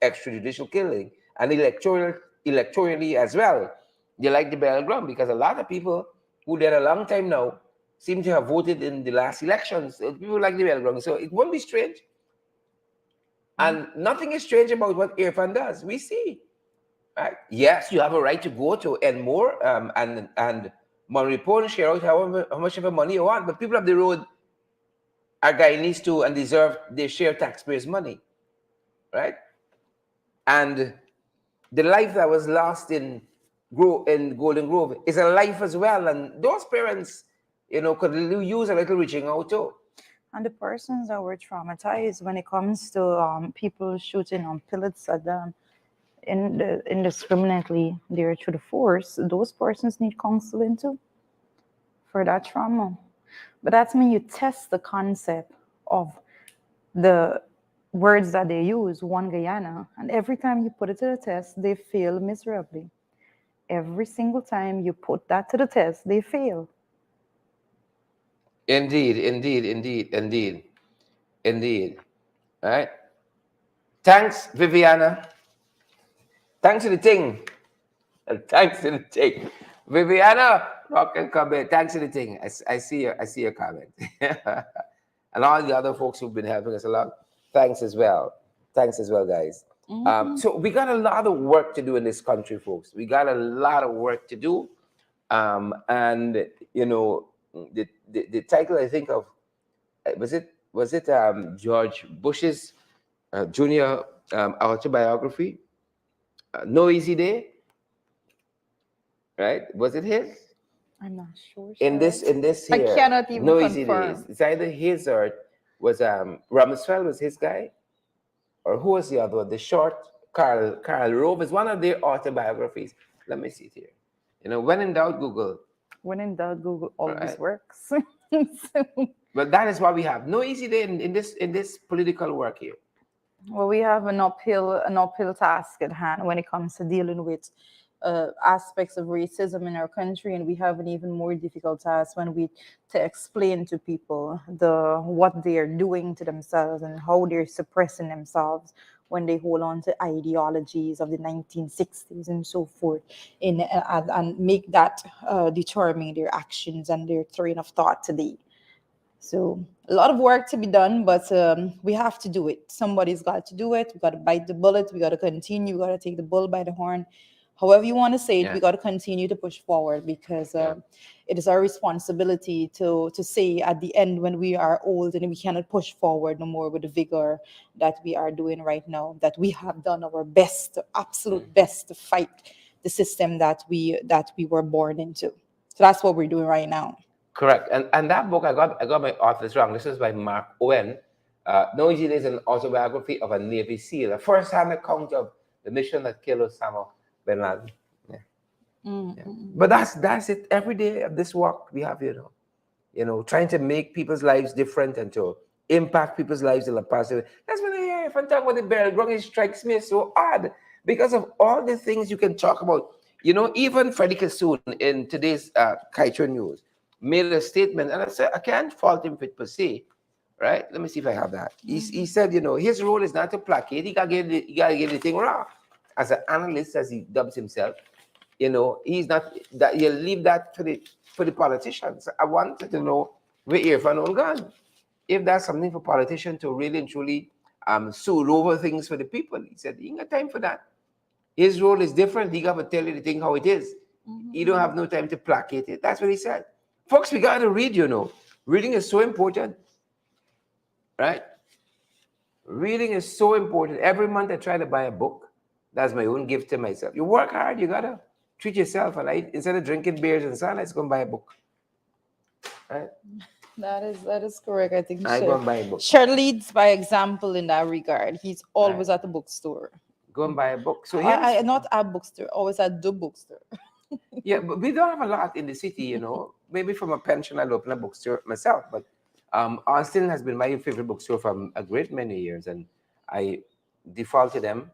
extrajudicial killing and electorally as well. They like the burial ground because a lot of people who there a long time now seem to have voted in the last elections. People like the burial ground. So it won't be strange. And nothing is strange about what Irfan does. We see, right? Yes, you have a right to go to earn more and money report and share out how much of the money you want. But people of the road are Guyanese too and deserve their share of taxpayers' money, right? And the life that was lost in Golden Grove is a life as well. And those parents, could use a little reaching out too. And the persons that were traumatized when it comes to people shooting on pellets at them indiscriminately there through the force, those persons need counseling too for that trauma. But that's when you test the concept of the words that they use, one Guyana, and every time you put it to the test, they fail miserably. Every single time you put that to the test, they fail. Indeed. All right. Thanks, Viviana. Thanks to the thing. Viviana, rock and comment. Thanks to the thing. I see your comment. And all the other folks who've been helping us along. Thanks as well, guys. So we got a lot of work to do in this country, folks. We got a lot of work to do. And the title I think of was it George Bush's Jr. Autobiography, No Easy Day, right? Was it his? I'm not sure. In this I here, cannot even No confirm. Easy Days. It's either his or was Rumsfeld was his guy, or who was the other one? The short Karl Rove is one of their autobiographies. Let me see it here. When in doubt, Google. When in doubt, Google always works. But that is why we have no easy day in this political work here. Well, we have an uphill task at hand when it comes to dealing with aspects of racism in our country, and we have an even more difficult task when we to explain to people what they are doing to themselves and how they're suppressing themselves when they hold on to ideologies of the 1960s and so forth, and make that determine their actions and their train of thought today. So a lot of work to be done, but we have to do it. Somebody's got to do it. We got to bite the bullet. We got to continue. We got to take the bull by the horn. However you want to say it, we got to continue to push forward because it is our responsibility to say at the end when we are old and we cannot push forward no more with the vigor that we are doing right now, that we have done our best, absolute best to fight the system that we were born into. So that's what we're doing right now. Correct. And that book, I got my authors wrong. This is by Mark Owen. Noisy is an autobiography of a Navy SEAL, a first-hand account of the mission that killed Osama bin Laden. Yeah. Yeah. But that's it. Every day of this walk we have, trying to make people's lives different and to impact people's lives in a positive way. That's when I hear if I talk about the barrel growing, it strikes me as so odd because of all the things you can talk about. Even Freddie Kassoon in today's Kaito News made a statement, and I said I can't fault him for it per se, right? Let me see if I have that. He said, his role is not to placate. He gotta get the thing wrong. As an analyst, as he dubs himself, he's not that. You leave that for the politicians. I wanted to know where Irfan on gone. If that's something for politicians to really and truly sue over things for the people, he said he ain't got time for that. His role is different. He got to tell you the thing how it is. He don't have no time to placate it. That's what he said. Folks, we got to read, Reading is so important, right? Reading is so important. Every month I try to buy a book. That's my own gift to myself. You work hard, you got to treat yourself. And instead of drinking beers and sun, let's go and buy a book. Right? That is correct. I think I go and buy a book. Sher leads by example in that regard. He's always at the bookstore. Go and buy a book. So I not at bookstore, always at the bookstore. Yeah, but we don't have a lot in the city, Maybe from a pension, I'll open a bookstore myself. But Austin has been my favorite bookstore for a great many years, and I default to them.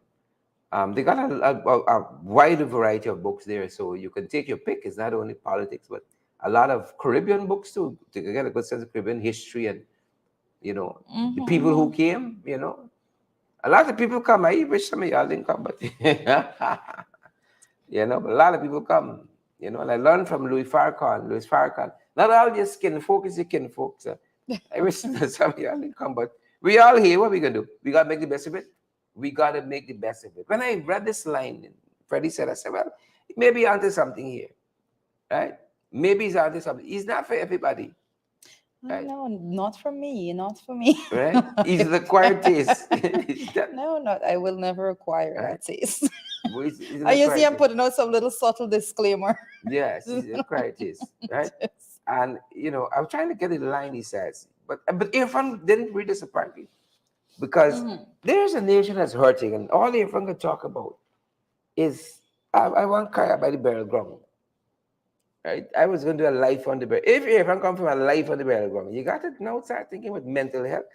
They got a wide variety of books there, so you can take your pick. It's not only politics, but a lot of Caribbean books too, to get a good sense of Caribbean history and, the people who came, A lot of people come. I wish some of y'all didn't come, but, but a lot of people come, and I learned from Louis Farrakhan. Not all your skin folks, your kin folks. I wish some of y'all didn't come, but we all here. What we going to do? We got to make the best of it. We got to make the best of it. When I read this line, Freddie said, I said, well, maybe onto something here, right? Maybe he's onto something. He's not for everybody. Right? No, not for me. Not for me. Right? He's the acquired taste. No, not. I will never acquire that taste. He's You see, I'm putting out some little subtle disclaimer. Yes, he's the acquired taste, right? And I'm trying to get the line he says, but Irfan didn't read this apparently. Because there's a nation that's hurting, and all Irfan can talk about is I want Kaya by the barrel ground. Right? I was going to do a life on the barrel. If Irfan come from a life on the barrel ground, you got to now start thinking about mental health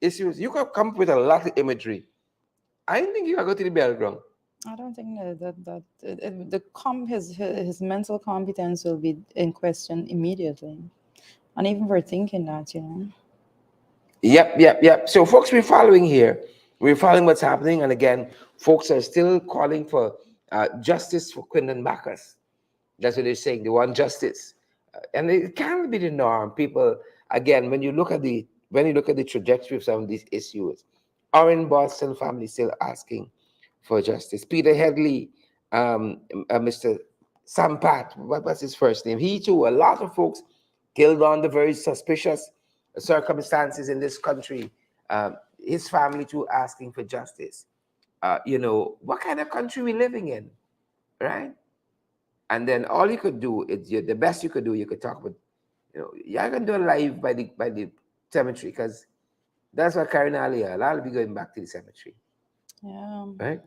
issues. You can come up with a lot of imagery. I don't think you can go to the barrel ground. I don't think his mental competence will be in question immediately, and even for thinking that, Yep. So, folks, we're following here. We're following what's happening. And again, folks are still calling for justice for Quinton Bacchus. That's what they're saying. They want justice. And it can't be the norm. People, again, when you look at the trajectory of some of these issues, Oren Boston family still asking for justice. Peter Headley, Mr. Sampat, what's his first name? He too, a lot of folks killed under very suspicious circumstances in this country. His family too asking for justice. What kind of country we living in, right? And then all you could do is the best you could do. You could talk about, you're gonna do a live by the cemetery because that's what Karen Alia. I'll be going back to the cemetery. Yeah. Right.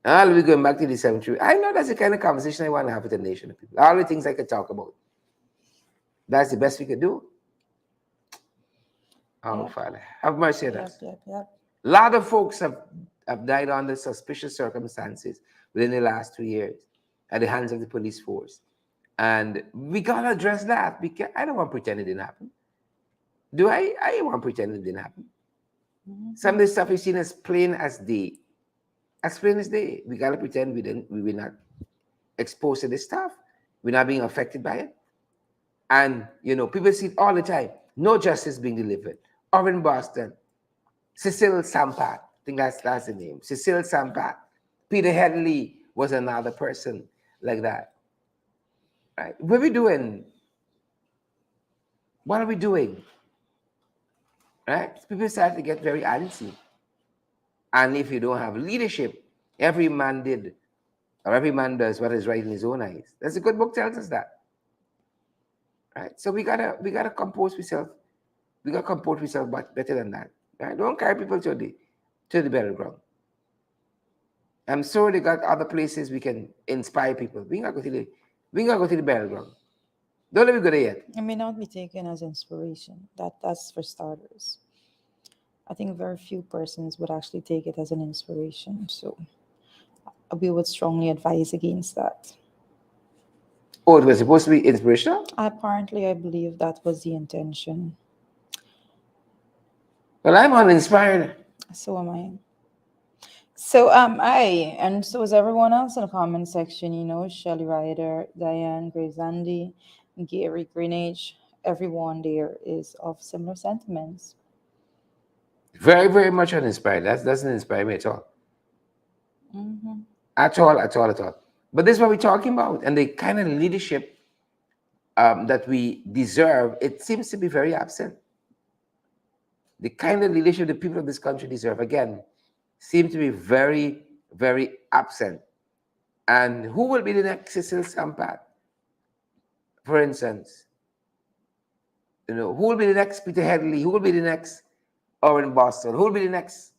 I'll be going back to the cemetery. I know that's the kind of conversation I want to have with a nation of people. All the things I could talk about. That's the best we could do. Oh, Father, have mercy on us. Yep. A lot of folks have died under suspicious circumstances within the last 2 years at the hands of the police force. And we got to address that because I don't want to pretend it didn't happen. Do I? I want to pretend it didn't happen. Some of this stuff is seen as plain as day. As plain as day. We got to pretend we were not exposed to this stuff. We're not being affected by it. And, people see it all the time. No justice being delivered. Oren Boston, Cecile Sampat, I think that's the name. Cecile Sampat. Peter Headley was another person like that. Right? What are we doing? What are we doing? Right? People start to get very antsy. And if you don't have leadership, every man does what is right in his own eyes. That's a good book tells us that. right? So we gotta compose ourselves. We gotta compose ourselves, but better than that. Right? Don't carry people to the battleground. I'm sure they got other places we can inspire people. We gotta go to the battleground. Don't let me go there yet. It may not be taken as inspiration. That's for starters. I think very few persons would actually take it as an inspiration. So we would strongly advise against that. Oh, it was supposed to be inspirational? Apparently, I believe that was the intention. Well, I'm uninspired. So am I. So am I, and so is everyone else in the comment section. Shelly Ryder, Diane, Grace Andy, Gary Greenage. Everyone there is of similar sentiments. Very, very much uninspired. That doesn't inspire me at all. Mm-hmm. At all, at all, at all. But this is what we're talking about. And the kind of leadership that we deserve, it seems to be very absent. The kind of leadership the people of this country deserve, again, seem to be very, very absent. And who will be the next Cecil Sampat, for instance? Who will be the next Peter Headley? Who will be the next Owen Boston? Who will be the next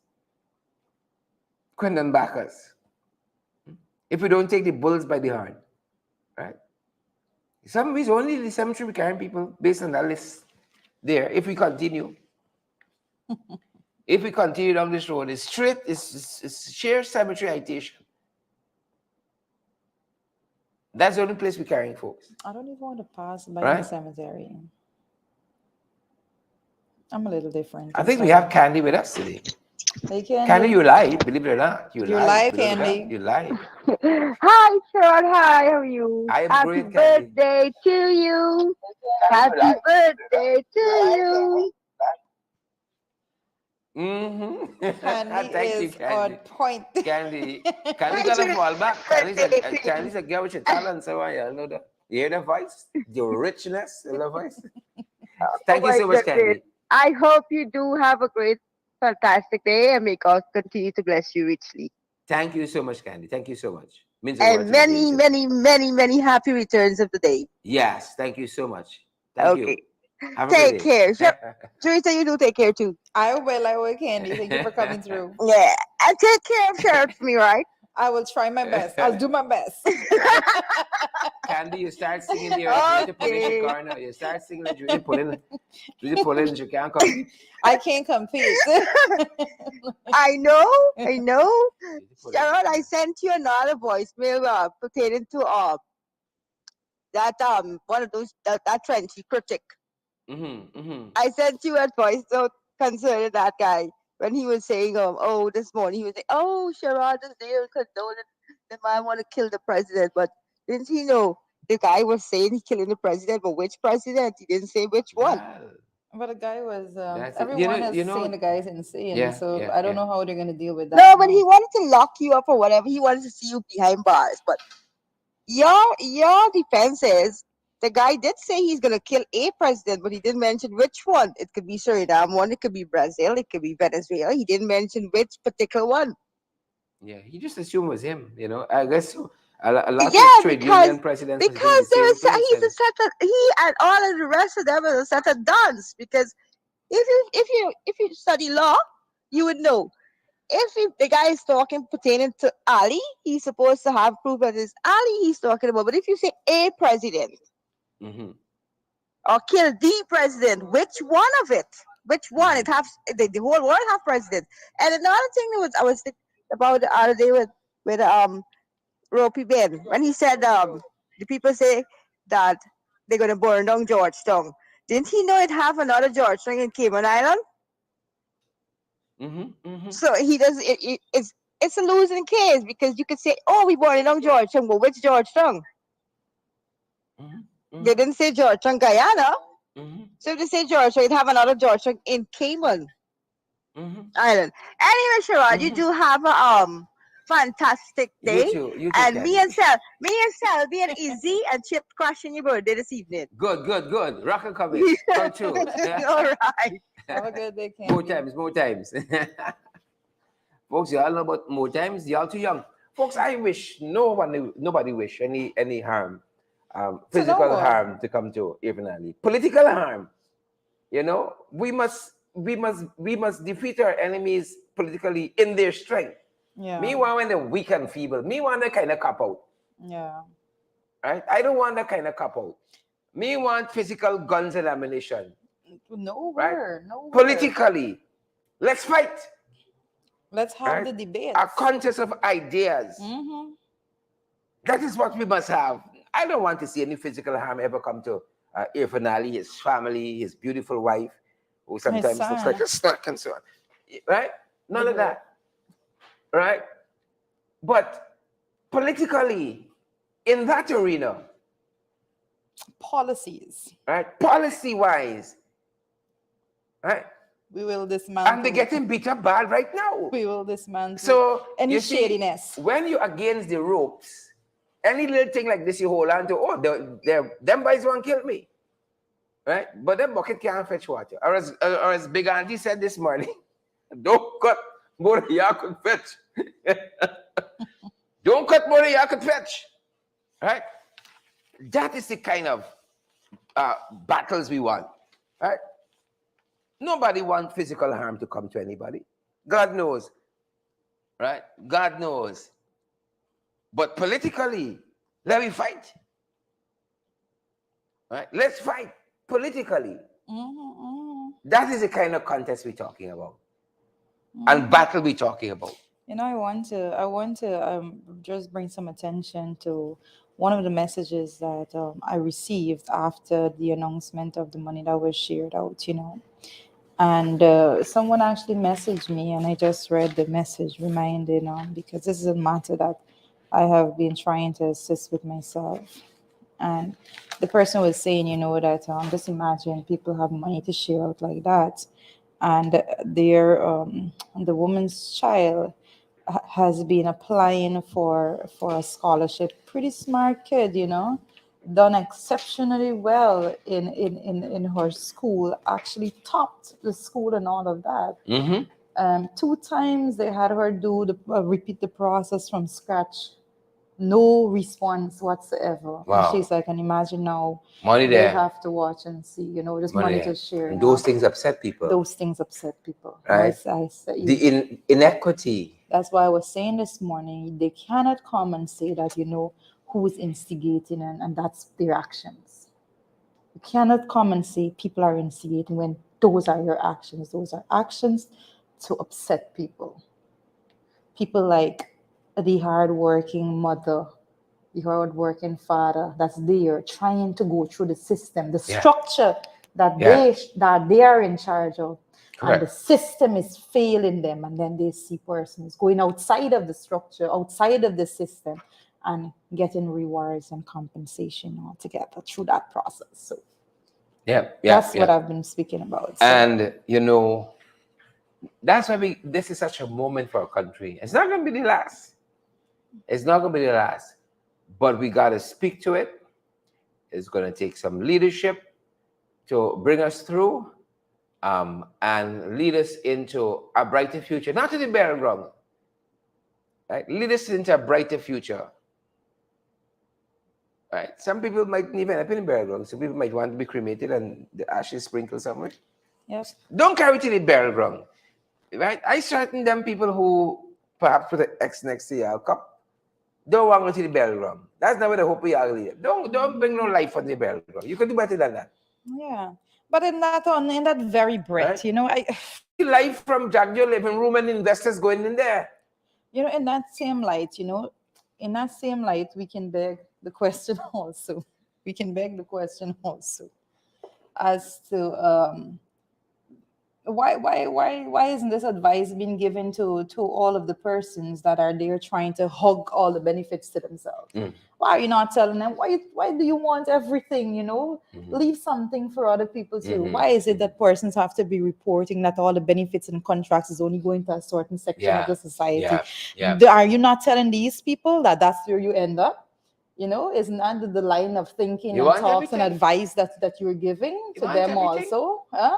Quentin Bacchus? If we don't take the bulls by the horn, right? Some of these only the cemetery we carrying people based on that list there. If we continue, down this road, it's straight, it's sheer cemetery agitation. That's the only place we're carrying folks. I don't even want to pass by Right? the cemetery. I'm a little different. I think we have Candy with us today. Hey, Candy. Candy, you live, believe it or not. You're live, believe it or not. Candy. You live. Hi, Sean. Hi, how are you? I am Happy great, Candy. birthday to you. Happy birthday to you. Mm-hmm. Candy Thank you, is Candy. on point. Candy got a fall back. Candy's a girl with your talent, so I know that. You hear the voice? The richness of the voice. Thank you so much, Candy. I hope you do have a great, fantastic day, and may God continue to bless you richly. Thank you so much, Candy. Thank you so much. Means a lot And to me, many, Jason. many, many, many happy returns of the day. Yes, thank you so much. Thank you. Okay. Have a Take good day. care. Teresa, you do take care too. I will, Candy. Thank you for coming through. Yeah. And take care of Sheriff for me, right? I will try my best. I'll do my best. Candy, you start singing there. Okay. Corner. You start singing and you pull in. You can't come. I can't compete. I know. Sharon, I sent you another voicemail pertaining to that one of those that Frenchy critic. I sent you a voice note concerning that guy when he was saying this morning he was saying, oh, Sharon is there condoning the man want to kill the president, but didn't he know the guy was saying he killing the president, but which president? He didn't say which one. But the guy was That's it. everyone is You know- saying the guy's insane, Yeah, so yeah, I don't yeah. know how they're gonna deal with that. No, but he wanted to lock you up or whatever. He wanted to see you behind bars. But your defense is the guy did say he's gonna kill a president, but he didn't mention which one. It could be Suriname one, it could be Brazil, it could be Venezuela. He didn't mention which particular one. Yeah, he just assumed it was him. I guess so. A lot Yeah, of trade union presidents was doing because the there's same thing, he and all of the rest of them are a set of dons. Because if you study law, you would know. If the guy is talking pertaining to Ali, he's supposed to have proof that it's Ali he's talking about. But if you say a president or kill the president, which one of it? Which one? It has the whole world have presidents. And another thing that I was thinking about the other day with Ropey Ben when he said the people say that they're gonna burn down Georgetown. Didn't he know it have another Georgetown in Cayman Island? So he does. It's a losing case because you could say, "Oh, we burning down Georgetown," but which Georgetown? They didn't say Georgetown, Guyana. So if they say Georgetown, you'd have another Georgetown in Cayman Island. Anyway, Sherrod, you do have a fantastic day. You too, and Candy. me and Selby and Izzy and Chip crashing your birthday this evening. Good. Rock and coming. Come true. All right. Have a good day, Candy. More times. Folks, y'all know about more times. Y'all too young. Folks, I wish nobody wish any harm physical what? harm to come to Irvin Ali. Political harm. We must defeat our enemies politically in their strength. Yeah. Me want when they're weak and feeble. Me want that kind of cop out. Yeah. Right? I don't want that kind of cop out. Me want physical guns and ammunition. Nowhere. Politically, let's fight. Let's have the debate. A contest of ideas. That is what we must have. I don't want to see any physical harm ever come to Irfan Ali, his family, his beautiful wife, who sometimes looks like a snack and so on. Right? None of that. Right? But politically, in that arena, policies, right? Policy-wise, right? We will dismantle. And they're getting beat up bad right now. We will dismantle. So any shadiness. When you're against the ropes, any little thing like this you hold on to, them boys won't kill me. Right? But that bucket can't fetch water. Or as Big Auntie said this morning, don't cut more than you could fetch. Don't cut more than you could fetch. Right? That is the kind of battles we want. Right? Nobody wants physical harm to come to anybody. God knows. Right? God knows. But politically, let me fight. Right? Let's fight politically. That is the kind of contest we're talking about. And battle we're talking about. I want to just bring some attention to one of the messages that I received after the announcement of the money that was shared out, And someone actually messaged me, and I just read the message, reminding because this is a matter that I have been trying to assist with myself. And the person was saying, that just imagine people have money to share out like that, and the woman's child has been applying for a scholarship. Pretty smart kid, done exceptionally well in her school, actually topped the school and all of that. 2 times they had her repeat the process from scratch. No response whatsoever. Wow. And she's like, and imagine now money they there. have to watch and see, this money to share. And those things upset people. Right? The inequity. That's why I was saying this morning, they cannot come and say that, who is instigating and that's their actions. You cannot come and say people are instigating when those are your actions. Those are actions to upset people. People like the hardworking mother, the hardworking father that's there trying to go through the system, the structure that they are in charge of. Correct. And the system is failing them, and then they see persons going outside of the structure, outside of the system, and getting rewards and compensation altogether through that process. So that's what I've been speaking about. So. And that's why this is such a moment for our country. It's not going to be the last. It's not going to be the last. But we got to speak to it. It's going to take some leadership to bring us through and lead us into a brighter future. Not to the burial ground. Right? Lead us into a brighter future. Right? Some people might even end up in the burial ground. Some people might want to be cremated and the ashes sprinkled somewhere. Yes. Don't carry to the burial ground. Right? I certain them people who perhaps put an X next to your cup don't want to go to the burial ground. That's not where the hope we are leading. Don't bring no life on the burial ground. You can do better than that. Yeah. But in that very breath, right? I see life from Jack your living room and investors going in there. In that same light, we can beg the question also. As to why isn't this advice being given to all of the persons that are there trying to hog all the benefits to themselves? Why are you not telling them why do you want everything? Leave something for other people too. Why is it that persons have to be reporting that all the benefits and contracts is only going to a certain section of the society? Are you not telling these people that that's where you end up? Isn't that the line of thinking and talks and advice that you're giving to them also? Huh?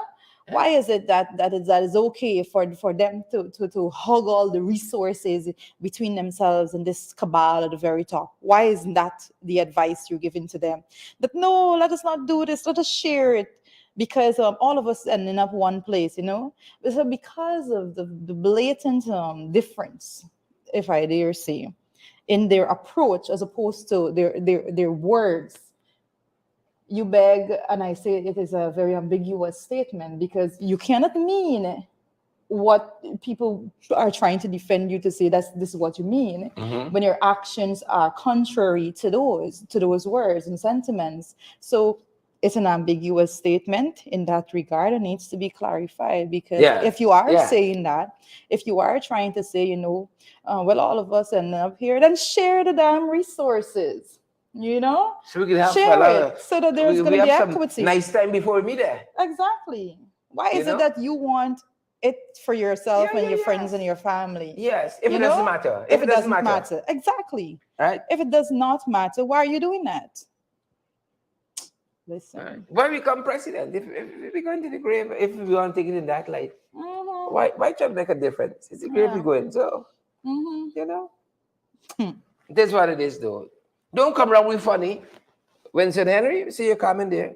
Why is it that is okay for them to hug all the resources between themselves and this cabal at the very top? Why isn't that the advice you're giving to them? That no, let us not do this. Let us share it, because all of us ending up one place, So because of the blatant difference, if I dare say, in their approach as opposed to their words, you beg, and I say it is a very ambiguous statement, because you cannot mean what people are trying to defend you to say this is what you mean, when your actions are contrary to those words and sentiments. So it's an ambiguous statement in that regard, and needs to be clarified, because if you are saying that, if you are trying to say, well, all of us end up here, then share the damn resources. So we can have share a lot it, of, so that there's going to be equity. Nice time before we meet there. Exactly. Why is it that you want it for yourself and your friends and your family? Yes, if it doesn't matter. If it doesn't matter. Exactly. Right? If it does not matter, why are you doing that? Listen. Right. Why become president? If we go into the grave, if we want to take it in that light, why try to make a difference? It's the grave we go in. So, That's what it is, though. Don't come around with funny. Winston Henry, see you coming there.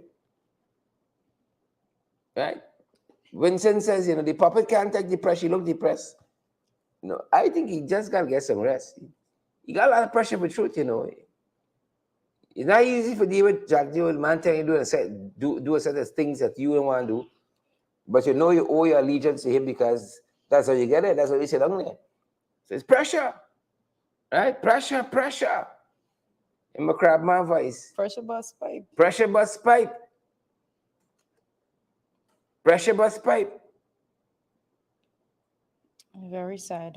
Right? Winston says, the puppet can't take the pressure. You look depressed. No, I think he just got to get some rest. He got a lot of pressure for truth, It's not easy for David, Jack Joe, man telling you do a set of things that you don't want to do. But you owe your allegiance to him, because that's how you get it. That's what he said on there. So it's pressure. Right? Pressure. In my crab my voice. Pressure bus pipe. Pressure bus pipe. Pressure bus pipe. Very sad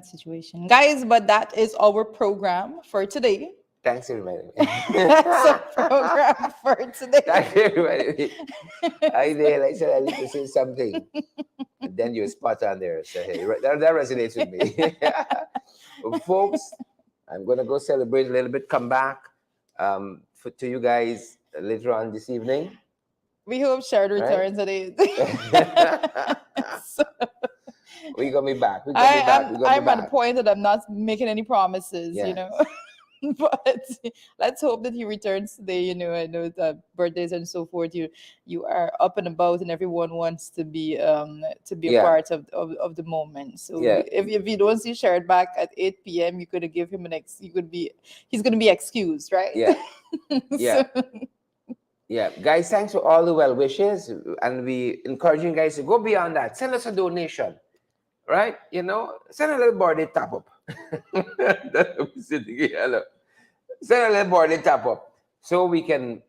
situation. Guys, but that is our program for today. Thanks for reminding me. That's our program for today. Thanks for reminding me. I said I need to say something. And then you're spot on there. So hey, that resonates with me. Well, folks, I'm going to go celebrate a little bit, come back to you guys later on this evening. We hope Shard returns today. We're going to be back. I'm at a point that I'm not making any promises, But let's hope that he returns today. I know that birthdays and so forth, you are up and about, and everyone wants to be a part of the moment. So if you don't see Shard back at 8 p.m., you could give him he's gonna be excused, right? Yeah, guys, thanks for all the well wishes, and we encouraging guys to go beyond that. Send us a donation, right? Send a little birthday top up. Send a little birthday top up, so we can,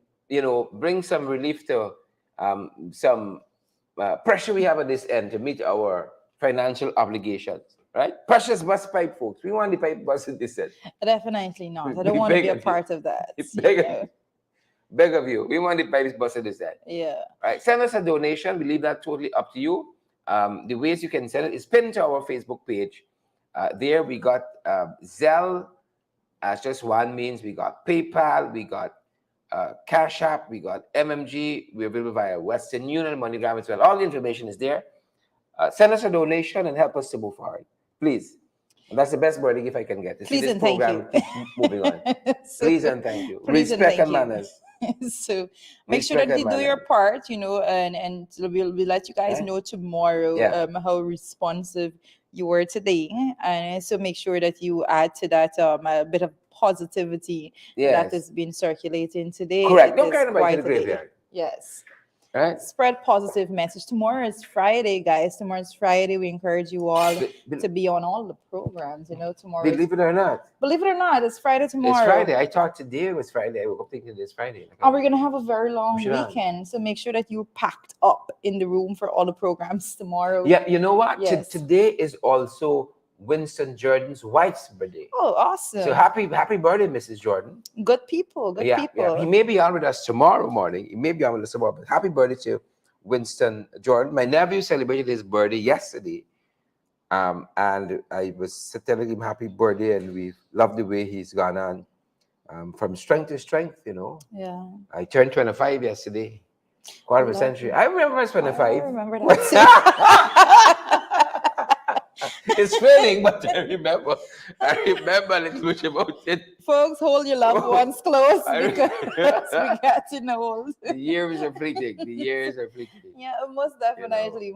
bring some relief to some pressure we have at this end to meet our financial obligations. Right? Precious bus pipe, folks. We want the pipe bus at this end. Definitely not. I don't want to be a part of that. Beg of you. We want the pipes busted this end. Yeah. Right. Send us a donation. We leave that totally up to you. The ways you can send it is pinned to our Facebook page. There we got Zelle as just one means. We got PayPal. We got Cash App. We got MMG. We're available via Western Union, MoneyGram as well. All the information is there. Send us a donation and help us to move forward, please. And that's the best birthday gift I can get. Please and thank you. Moving on. Please and thank you. Respect and manners. So make sure that you do your part, and we'll let you guys know tomorrow how responsive you were today, and so make sure that you add to that a bit of positivity that has been circulating today. Correct. Don't carry about the graveyard. Yes. Right. Spread positive message. Tomorrow is Friday, guys. Tomorrow is Friday. We encourage you all to be on all the programs. Tomorrow. Believe it or not. Believe it or not, it's Friday tomorrow. It's Friday. I talked today. It was Friday. I woke up thinking it's Friday. And we're gonna have a very long weekend, so make sure that you're packed up in the room for all the programs tomorrow. Yeah, you know what? Yes. Today is also Winston Jordan's wife's birthday. Oh, awesome. So happy birthday, Mrs. Jordan. Good people. Good people. Yeah. He may be on with us tomorrow morning. He may be on with us tomorrow. But happy birthday to Winston Jordan. My nephew celebrated his birthday yesterday. And I was telling him happy birthday, and we love the way he's gone on from strength to strength, Yeah. I turned 25 yesterday. Quarter of a Love century. it. I remember us 25. I remember that It's failing, but I remember. I remember a little bit about it. Folks, hold your loved ones close because we I- got to know. the years are fleeting. The years are fleeting. Yeah, most You know, definitely.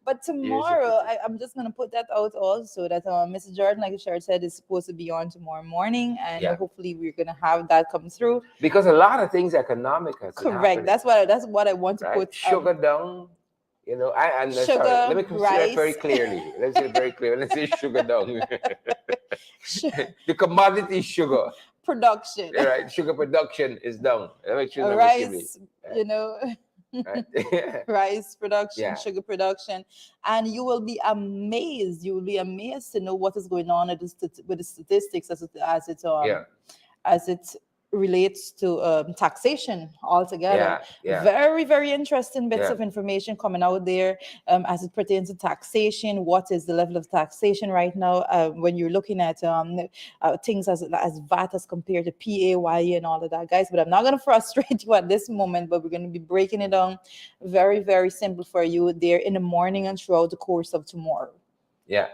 But years are tomorrow, fleeting. I'm just gonna put that out also that Mrs. Jordan, like Sharon said, is supposed to be on tomorrow morning, and Yeah. hopefully we're gonna have that come through. Because a lot of things economic has been Correct. happening, That's what I want to right? put. Sugar down. You know, sorry. Sugar, Let me say it very rice. clearly. Let's say it very clear. Let's say sugar down. Su- The commodity sugar, production, right? Sugar production is down. Let me choose rice. right? You know. Right? Rice production, Yeah. sugar production, and you will be amazed. You will be amazed to know what is going on with the statistics Yeah. as it relates to taxation altogether. Yeah. Very, very interesting bits Yeah. of information coming out there as it pertains to taxation. What is the level of taxation right now when you're looking at things as VAT as compared to PAYE and all of that, guys? But I'm not going to frustrate you at this moment, but we're going to be breaking it down very, very simple for you there in the morning and throughout the course of tomorrow. Yeah.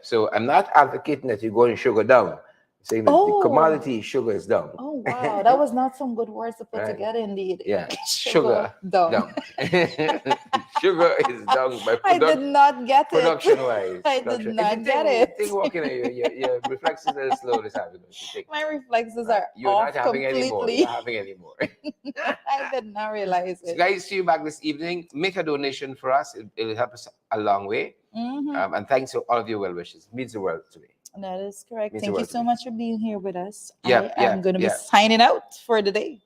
So I'm not advocating that you go and sugar down. Saying that the commodity sugar is down. Oh wow, that was not some good words to put Right. together indeed. Yeah, sugar down. Sugar is down by I did not get it. production wise. I did not get it. Think walking your reflexes are slow this afternoon. My reflexes are You're off not having completely. anymore. You're not having anymore. I did not realize So it. guys, see you back this evening. Make a donation for us. It'll help us a long way. Mhm. And thanks to all of your well wishes. Means the world to me. That is correct. Means the Thank you world to so me. much for being here with us. Yeah, I am going to be signing out for the day.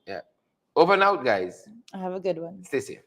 Over and out, guys. Have a good one. Stay safe.